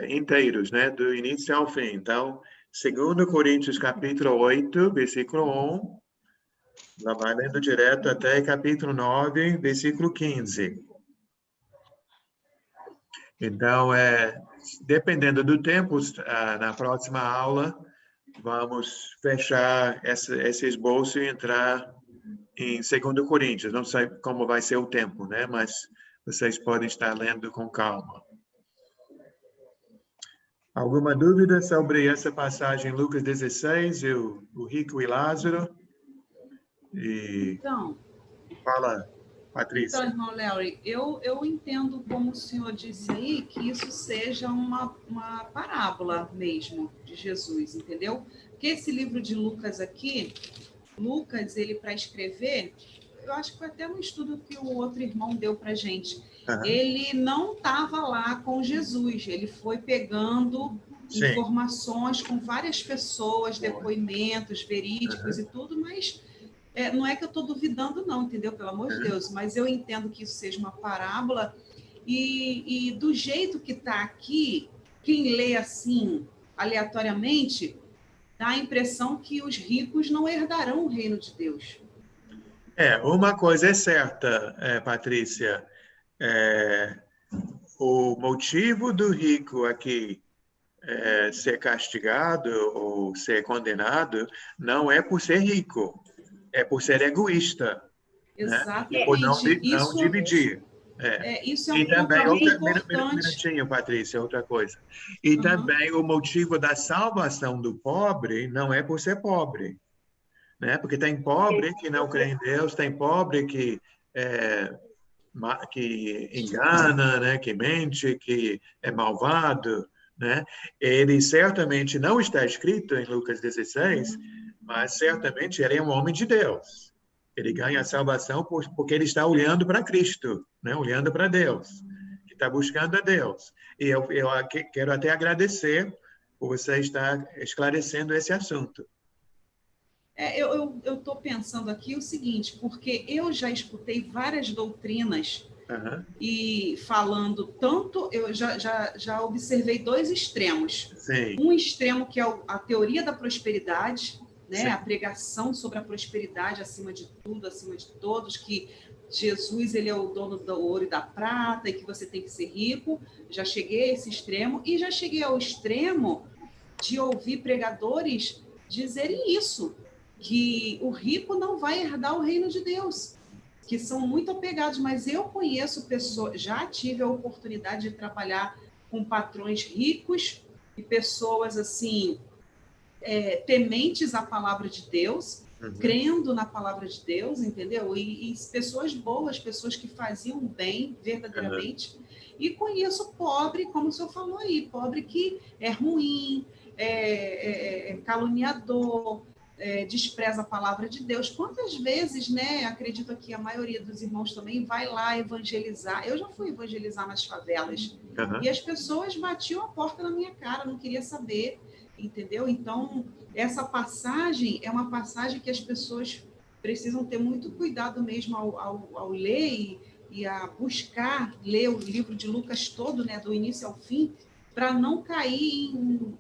inteiros, né? Do início ao fim. Então, 2 Coríntios, capítulo 8, versículo 1, lá vai lendo direto até capítulo 9, versículo 15. Então, dependendo do tempo, na próxima aula, vamos fechar esse esboço e entrar em 2 Coríntios. Não sei como vai ser o tempo, né? Mas vocês podem estar lendo com calma. Alguma dúvida sobre essa passagem em Lucas 16, o rico e Lázaro? Então, Fala, Patrícia. Então, irmão Larry, eu entendo, como o senhor disse aí, que isso seja uma parábola mesmo de Jesus, entendeu? Porque esse livro de Lucas aqui, Lucas, ele para escrever, eu acho que foi até um estudo que o outro irmão deu para gente. Ele não estava lá com Jesus, ele foi pegando informações com várias pessoas, depoimentos verídicos e tudo, mas não é que eu estou duvidando não, entendeu? Pelo amor de Deus, mas eu entendo que isso seja uma parábola e do jeito que está aqui, quem lê assim, aleatoriamente, dá a impressão que os ricos não herdarão o reino de Deus. Uma coisa é certa, Patrícia, o motivo do rico aqui ser castigado ou ser condenado não é por ser rico, é por ser egoísta. Exatamente. Né? Por não dividir. Isso é e um também ponto importante. Minutinho, Patrícia, outra coisa. E também o motivo da salvação do pobre não é por ser pobre. Né? Porque tem pobre que não crê em Deus, tem pobre que engana, né? Que mente, que é malvado. Né? Ele certamente não está escrito em Lucas 16, mas certamente ele é um homem de Deus. Ele ganha a salvação porque ele está olhando para Cristo, né? Olhando para Deus, que está buscando a Deus. E eu quero até agradecer por você estar esclarecendo esse assunto. Eu estou pensando aqui o seguinte, porque eu já escutei várias doutrinas e falando tanto, eu já observei dois extremos. Sim. Um extremo que é a teoria da prosperidade, né? A pregação sobre a prosperidade acima de tudo, acima de todos, que Jesus ele é o dono do ouro e da prata e que você tem que ser rico. Já cheguei a esse extremo e já cheguei ao extremo de ouvir pregadores dizerem isso, que o rico não vai herdar o reino de Deus, que são muito apegados, mas eu conheço pessoas, já tive a oportunidade de trabalhar com patrões ricos e pessoas assim, tementes à palavra de Deus, crendo na palavra de Deus, entendeu? E pessoas boas, pessoas que faziam bem verdadeiramente. E conheço pobre, como o senhor falou aí, pobre que é ruim, é caluniador, despreza a palavra de Deus. Quantas vezes, né? Acredito que a maioria dos irmãos também vai lá evangelizar. Eu já fui evangelizar nas favelas e as pessoas batiam a porta na minha cara, não queria saber, entendeu? Então, essa passagem é uma passagem que as pessoas precisam ter muito cuidado mesmo ao ler e a buscar ler o livro de Lucas todo, né? Do início ao fim, para não cair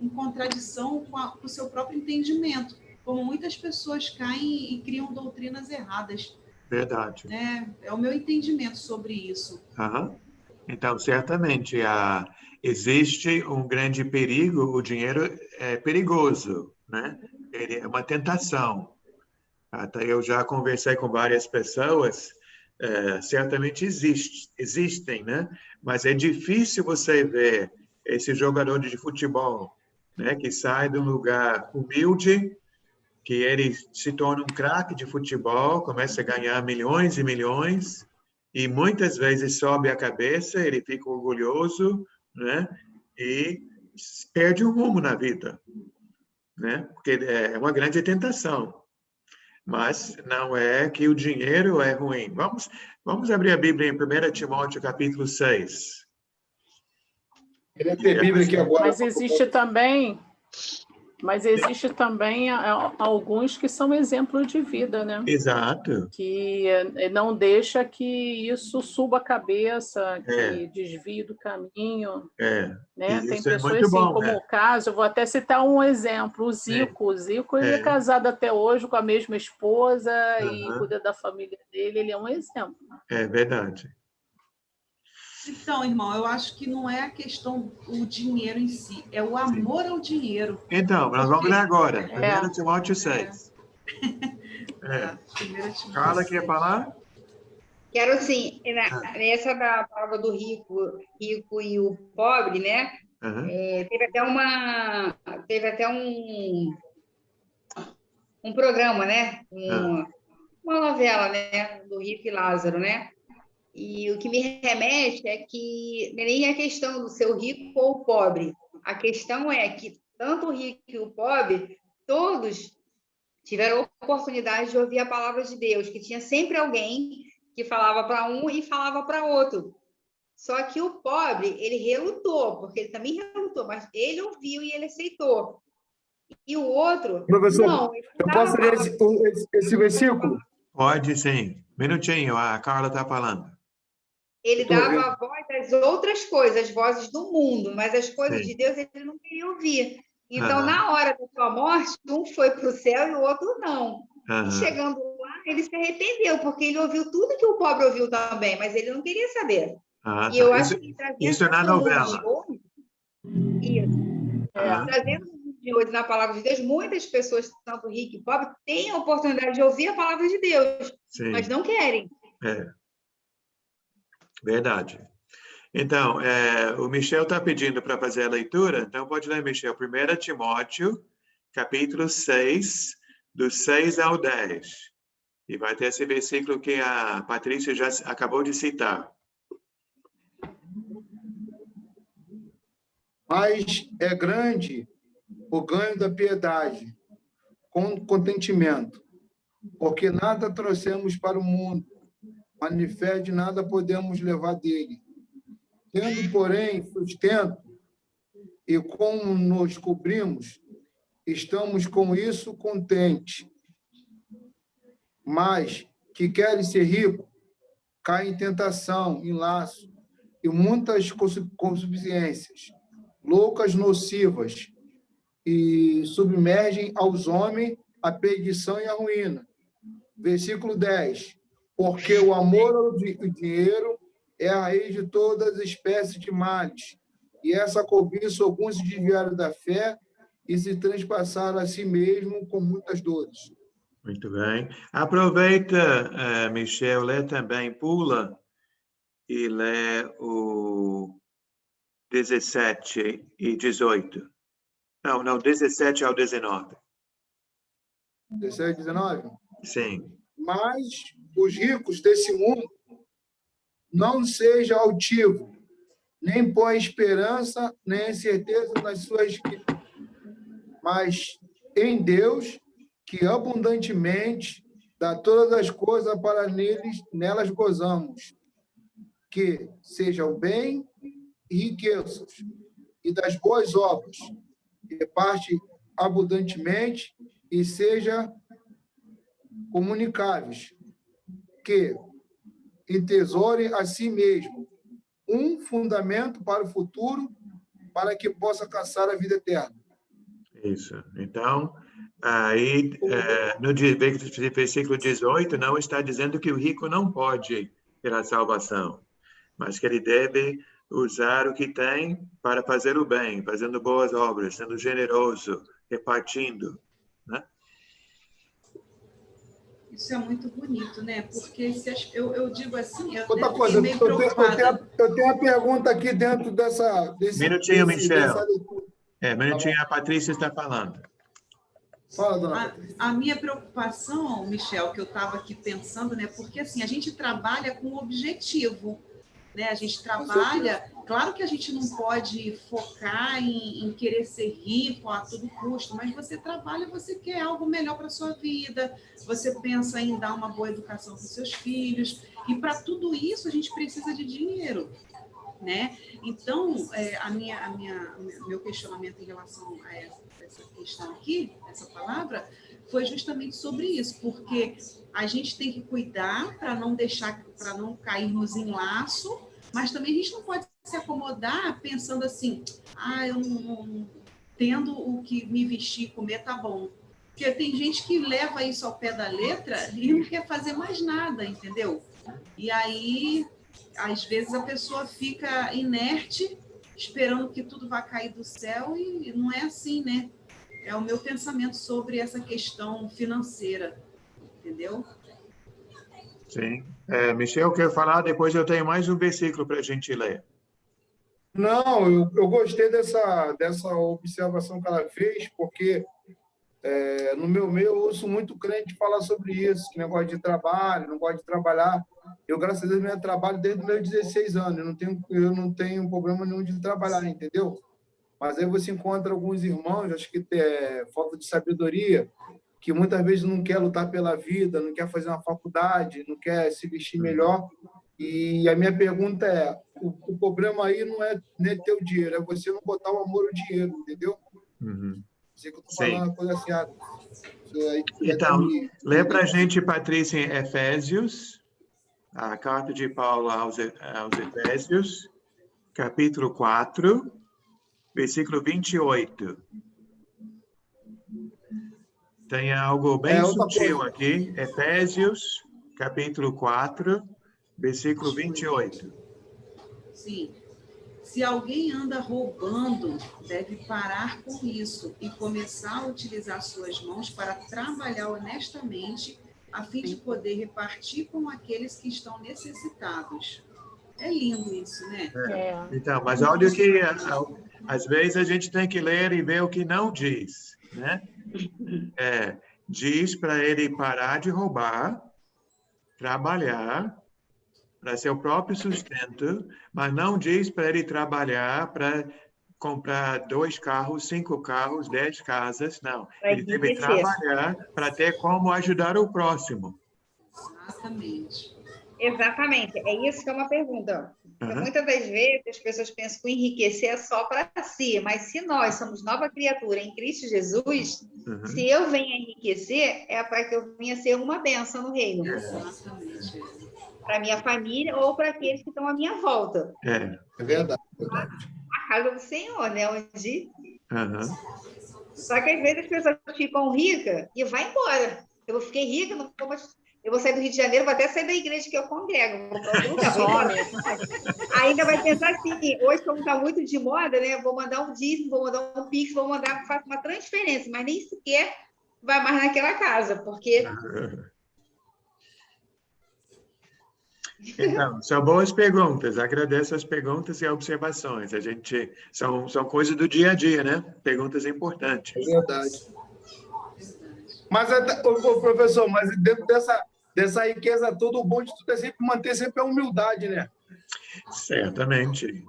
em contradição com o seu próprio entendimento, como muitas pessoas caem e criam doutrinas erradas. Verdade. É o meu entendimento sobre isso. Então, certamente, existe um grande perigo, o dinheiro é perigoso, né? Ele é uma tentação. Até eu já conversei com várias pessoas, certamente existem, né? Mas é difícil você ver esse jogador de futebol, né? Que sai de um lugar humilde, que ele se torna um craque de futebol, começa a ganhar milhões e milhões, e muitas vezes sobe a cabeça, ele fica orgulhoso, né? E perde o rumo na vida, né? Porque é uma grande tentação. Mas não é que o dinheiro é ruim. Vamos abrir a Bíblia em 1 Timóteo, capítulo 6. Queria ter Bíblia aqui agora. Mas existe também alguns que são exemplos de vida, né? Exato. Que não deixa que isso suba a cabeça, que desvie do caminho. Né? Tem pessoas assim, bom, como o caso, eu vou até citar um exemplo, o Zico. O Zico ele é casado até hoje com a mesma esposa e cuida da família dele, ele é um exemplo. É verdade. Então, irmão, eu acho que não é a questão do dinheiro em si, é o amor ao dinheiro. Então, nós vamos ler agora. 1 Timóteo 6. Tá, 1 Timóteo Carla, quer 6. falar? Quero, assim, nessa da palavra do rico e o pobre, né? Uhum. Teve até um programa, né? Uma novela, né? Do Rico e Lázaro, né? E o que me remete é que nem a questão do ser rico ou pobre. A questão é que tanto o rico e o pobre, todos tiveram a oportunidade de ouvir a palavra de Deus, que tinha sempre alguém que falava para um e falava para outro. Só que o pobre, ele relutou, porque ele também relutou, mas ele ouviu e ele aceitou. E o outro, Professor, não. eu posso ler esse versículo? Pode sim. Minutinho, a Carla está falando. Ele dava a voz das outras coisas, as vozes do mundo, mas as coisas de Deus ele não queria ouvir. Então, na hora da sua morte, um foi para o céu e o outro não. E chegando lá, ele se arrependeu, porque ele ouviu tudo que o pobre ouviu também, mas ele não queria saber. E eu acho que isso na novela. Trazendo de hoje na palavra de Deus, muitas pessoas, tanto rico e pobre, têm a oportunidade de ouvir a palavra de Deus, mas não querem. Verdade. Então, o Michel está pedindo para fazer a leitura, então pode ler, Michel, 1 Timóteo, capítulo 6, do 6 ao 10. E vai ter esse versículo que a Patrícia já acabou de citar. Mas é grande o ganho da piedade, com contentimento, porque nada trouxemos para o mundo, mas de fé de nada podemos levar dele. Tendo, porém, sustento, e como nos cobrimos, estamos com isso contentes. Mas que querem ser rico, cai em tentação, em laço, e muitas concupiscências, loucas, nocivas, e submergem aos homens a perdição e a ruína. Versículo 10. Porque o amor ao dinheiro é a raiz de todas as espécies de males, e essa cobiça alguns se desviaram da fé e se transpassaram a si mesmo com muitas dores. Muito bem. Aproveita, Michel, lê também, pula e lê o 17 e 18. Não, 17 ao 19. 17 e 19? Sim. Mas os ricos desse mundo não seja altivo, nem põe esperança, nem certeza nas suas riquezas, mas em Deus, que abundantemente dá todas as coisas para nelas gozamos, que seja o bem e riquezas, e das boas obras, reparte abundantemente e seja comunicáveis, que entesoure a si mesmo um fundamento para o futuro, para que possa alcançar a vida eterna. Isso. Então, aí, no versículo 18, não está dizendo que o rico não pode ter a salvação, mas que ele deve usar o que tem para fazer o bem, fazendo boas obras, sendo generoso, repartindo, né? Isso é muito bonito, né? Porque eu digo assim, outra coisa, eu tenho uma pergunta aqui dentro dessa minutinho, Michel. Minutinho, a Patrícia está falando. Fala, dona Patrícia. A minha preocupação, Michel, que eu estava aqui pensando, né? Porque assim, a gente trabalha com objetivo, né? A gente trabalha, claro que a gente não pode focar em querer ser rico a todo custo, mas você trabalha, você quer algo melhor para a sua vida, você pensa em dar uma boa educação para os seus filhos, e para tudo isso a gente precisa de dinheiro, né? Então, meu questionamento em relação a essa questão aqui, essa palavra, foi justamente sobre isso, porque a gente tem que cuidar para não cairmos em laço, mas também a gente não pode se acomodar pensando assim, eu não tendo o que me vestir e comer, tá bom. Porque tem gente que leva isso ao pé da letra e não quer fazer mais nada, entendeu? E aí às vezes a pessoa fica inerte, esperando que tudo vá cair do céu, e não é assim, né? É o meu pensamento sobre essa questão financeira, entendeu? Sim. Michel quer falar, depois eu tenho mais um versículo para a gente ler. Não, eu gostei dessa observação que ela fez, porque no meu meio eu ouço muito crente falar sobre isso, que negócio de trabalho, não gosta de trabalhar. Eu, graças a Deus, meu trabalho desde os meus 16 anos, eu não tenho problema nenhum de trabalhar, entendeu? Mas aí você encontra alguns irmãos, acho que falta de sabedoria, que muitas vezes não quer lutar pela vida, não quer fazer uma faculdade, não quer se vestir melhor. E a minha pergunta é, o problema aí não é ter o dinheiro, é você não botar o amor no dinheiro, entendeu? Uhum. Sei que eu estou Sim. falando uma coisa assim. Então, lê para a gente, Patrícia, em Efésios, a carta de Paulo aos Efésios, capítulo 4, versículo 28. Tem algo bem sutil aqui. Efésios, capítulo 4, versículo 28. Sim. Se alguém anda roubando, deve parar com isso e começar a utilizar suas mãos para trabalhar honestamente, a fim de poder repartir com aqueles que estão necessitados. É lindo isso, né? Então, mas olha que às vezes a gente tem que ler e ver o que não diz, né? Diz para ele parar de roubar, trabalhar para seu próprio sustento, mas não diz para ele trabalhar para comprar 2 carros, 5 carros, 10 casas, não. Ele deve trabalhar para ter como ajudar o próximo. Exatamente. Exatamente, é isso que é uma pergunta. Porque muitas das vezes as pessoas pensam que enriquecer é só para si, mas se nós somos nova criatura em Cristo Jesus, se eu venho enriquecer, é para que eu venha ser uma bênção no reino. Exatamente. Para minha família ou para aqueles que estão à minha volta. É verdade. A casa do Senhor, né? Onde... Só que às vezes as pessoas ficam ricas e vai embora. Eu fiquei rica, não vou mais... Eu vou sair do Rio de Janeiro, vou até sair da igreja que eu congrego, vou para outro lugar. Ainda vai pensar assim, hoje, como está muito de moda, né? Vou mandar um dízimo, vou mandar um pix, faço uma transferência, mas nem sequer vai mais naquela casa, porque... Então, são boas perguntas. Agradeço as perguntas e observações. São coisas do dia a dia, né? Perguntas importantes. É verdade. Mas, professor, mas dentro dessa riqueza toda, o bom de tudo é sempre manter sempre a humildade, né? Certamente.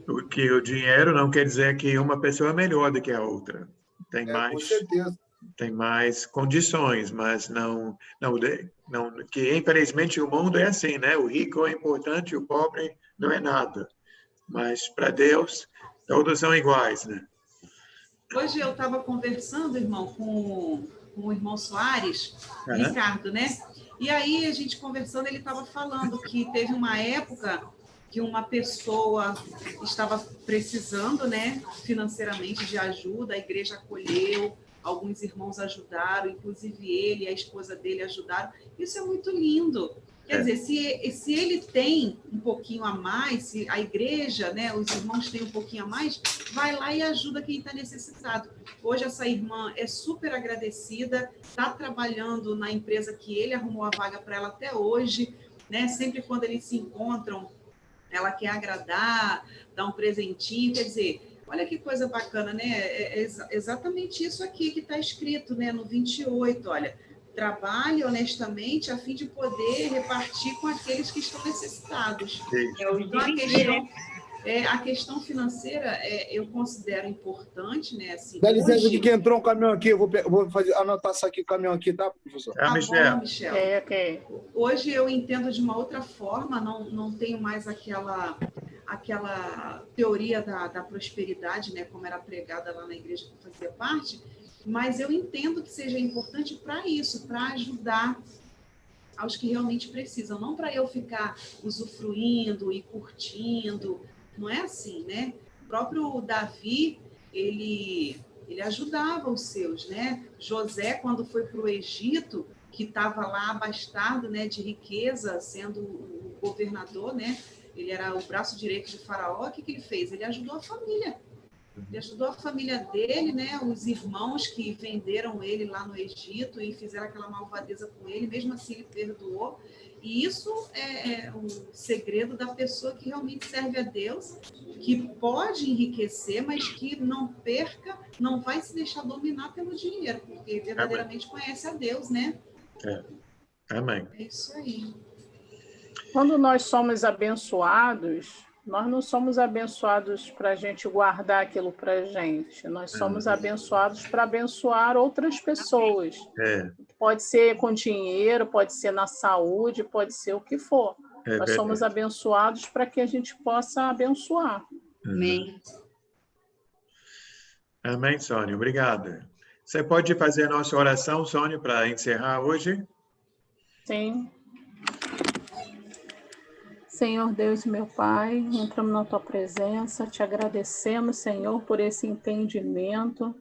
Porque o dinheiro não quer dizer que uma pessoa é melhor do que a outra. Com certeza. Tem mais condições, mas não, que infelizmente o mundo é assim, né? O rico é importante, o pobre não é nada. Mas para Deus, todos são iguais, né? Hoje eu estava conversando, irmão, com o irmão Soares, Ricardo, né? E aí a gente conversando, ele estava falando que teve uma época que uma pessoa estava precisando, né, financeiramente de ajuda, a igreja acolheu, alguns irmãos ajudaram, inclusive ele e a esposa dele ajudaram. Isso é muito lindo. Quer dizer, se ele tem um pouquinho a mais, se a igreja, né, os irmãos têm um pouquinho a mais, vai lá e ajuda quem está necessitado. Hoje essa irmã é super agradecida, está trabalhando na empresa que ele arrumou a vaga para ela até hoje, né? Sempre quando eles se encontram, ela quer agradar, dar um presentinho, quer dizer, olha que coisa bacana, né? É exatamente isso aqui que está escrito, né, no 28, olha, trabalhe honestamente a fim de poder repartir com aqueles que estão necessitados. Então, a questão financeira eu considero importante, né? Assim, dá licença de que entrou um caminhão aqui, eu vou anotar isso aqui, o caminhão aqui, tá, professor? Tá bom, Michel. Ok. Hoje eu entendo de uma outra forma, não tenho mais aquela teoria da prosperidade, né? Como era pregada lá na igreja que eu fazia parte, mas eu entendo que seja importante para isso, para ajudar aos que realmente precisam, não para eu ficar usufruindo e curtindo, não é assim, né? O próprio Davi, ele ajudava os seus, né? José, quando foi para o Egito, que estava lá abastado, né, de riqueza, sendo governador, né? Ele era o braço direito de Faraó. O que ele fez? Ele ajudou a família. Ele ajudou a família dele, né? Os irmãos que venderam ele lá no Egito e fizeram aquela malvadeza com ele, mesmo assim ele perdoou. E isso é o segredo da pessoa que realmente serve a Deus, que pode enriquecer, mas que não perca, não vai se deixar dominar pelo dinheiro, porque verdadeiramente conhece a Deus, né? Amém. É isso aí. Quando nós somos abençoados, nós não somos abençoados para a gente guardar aquilo para a gente. Nós somos abençoados para abençoar outras pessoas. Pode ser com dinheiro, pode ser na saúde, pode ser o que for. Nós somos abençoados para que a gente possa abençoar. Amém. Amém, Sônia. Obrigado. Você pode fazer a nossa oração, Sônia, para encerrar hoje? Sim. Senhor Deus e meu Pai, entramos na Tua presença, te agradecemos, Senhor, por esse entendimento,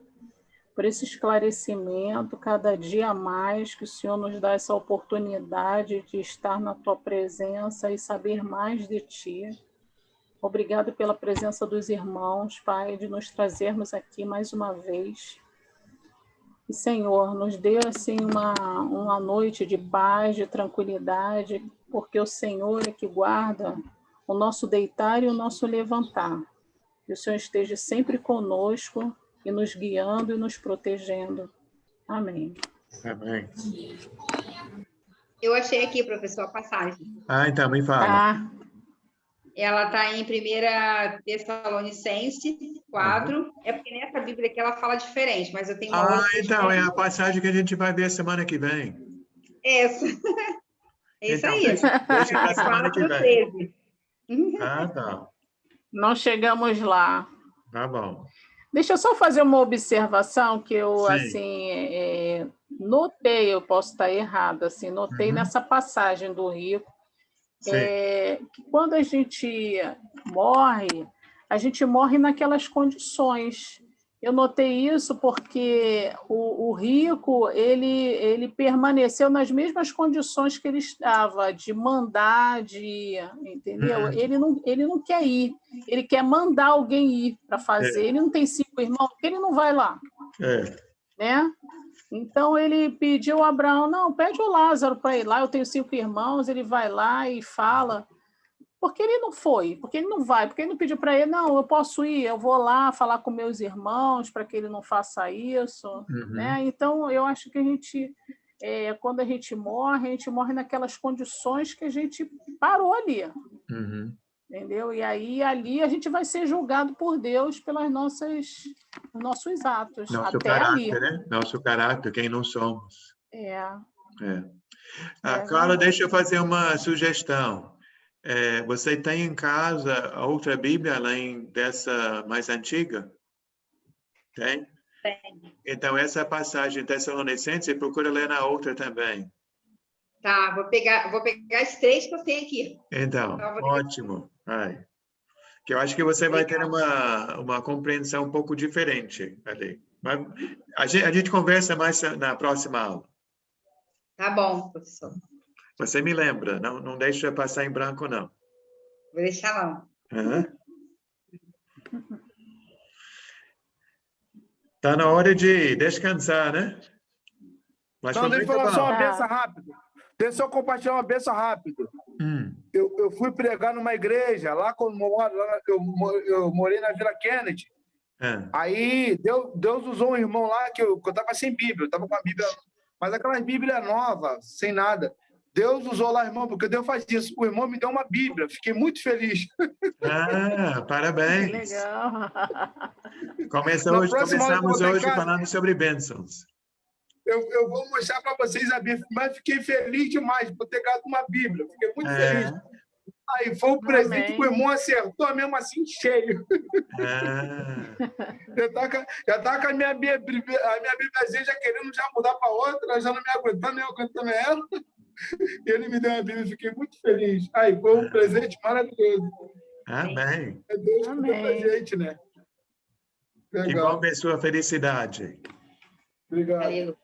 por esse esclarecimento, cada dia a mais que o Senhor nos dá essa oportunidade de estar na Tua presença e saber mais de Ti. Obrigado pela presença dos irmãos, Pai, de nos trazermos aqui mais uma vez. E, Senhor, nos dê assim uma noite de paz, de tranquilidade, porque o Senhor é que guarda o nosso deitar e o nosso levantar. Que o Senhor esteja sempre conosco e nos guiando e nos protegendo. Amém. Amém. Eu achei aqui, professor, a passagem. Então me fala. Ela está em 1 Tessalonicenses 4. É porque nessa Bíblia aqui ela fala diferente, mas eu tenho uma outra. Então, é a passagem que a gente vai ver semana que vem. Essa. É isso então, aí. Deixa para semana que vem. Tá. Não chegamos lá. Tá bom. Deixa eu só fazer uma observação que eu, assim, notei, eu posso estar errada, assim, notei nessa passagem do rico, que quando a gente morre naquelas condições. Eu notei isso porque o rico, ele permaneceu nas mesmas condições que ele estava, de mandar, entendeu? Ele não quer ir, ele quer mandar alguém ir para fazer. Ele não tem 5 irmãos, porque ele não vai lá. Né? Então, ele pediu a Abraão, não, pede o Lázaro para ir lá, eu tenho 5 irmãos, ele vai lá e fala... Por que ele não foi? Por que ele não vai? Por que ele não pediu para ele? Não, eu posso ir, eu vou lá falar com meus irmãos para que ele não faça isso. Né? Então, eu acho que a gente, quando a gente morre naquelas condições que a gente parou ali. Entendeu? E aí, ali, a gente vai ser julgado por Deus pelos nossos atos. Nosso até caráter, ali. né? Nosso caráter, quem não somos. Carla, Carla, deixa eu fazer uma sugestão. Você tem em casa outra Bíblia além dessa mais antiga? Tem? Tem. Então, essa passagem de Tessalonicenses, procura ler na outra também. Tá, vou pegar as 3 que eu tenho aqui. Então, ótimo. Que eu acho que você vai ter uma compreensão um pouco diferente ali. Mas a gente conversa mais na próxima aula. Tá bom, professor. Você me lembra, não deixa passar em branco, não. Vou deixar, não. Tá na hora de descansar, né? Mas não, deixa eu falar só uma benção rápida. Deixa eu compartilhar uma benção rápida. Eu fui pregar numa igreja, lá quando eu morei na Vila Kennedy. Aí Deus usou um irmão lá que eu estava sem Bíblia, eu estava com a Bíblia, mas aquelas Bíblias novas, sem nada. Deus usou lá, irmão, porque Deus faz isso. O irmão me deu uma Bíblia, fiquei muito feliz. Parabéns. Legal. Começamos hoje falando sobre bênçãos. Eu vou mostrar para vocês a Bíblia, mas fiquei feliz demais por ter ganhado uma Bíblia. Fiquei muito feliz. Aí foi um presente que o irmão acertou mesmo assim, cheio. Já tá com a minha Bíbliazinha já querendo já mudar para outra, já não me aguentando, eu aguentando ela. E ele me deu uma Bíblia, fiquei muito feliz. Aí foi um presente maravilhoso. Amém. É Deus que deu pra gente, né? Legal. Que bom ver sua felicidade. Obrigado.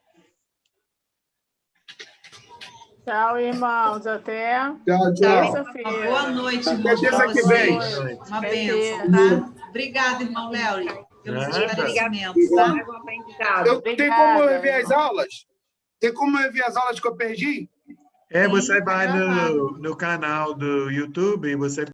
Tchau, irmãos. Até Tchau, tchau. terça-feira. Uma boa noite, Até irmãos, para terça que vem. vocês. Uma Vai bênção, ter. tá? Obrigada, irmão Léo, pelos Nada. esclarecimentos, tá? Mais um aprendizado. Eu tenho como Obrigada, rever as irmão. aulas? Tem como rever as aulas que eu perdi? É, Sim, você tá vai gravado. no canal do YouTube e você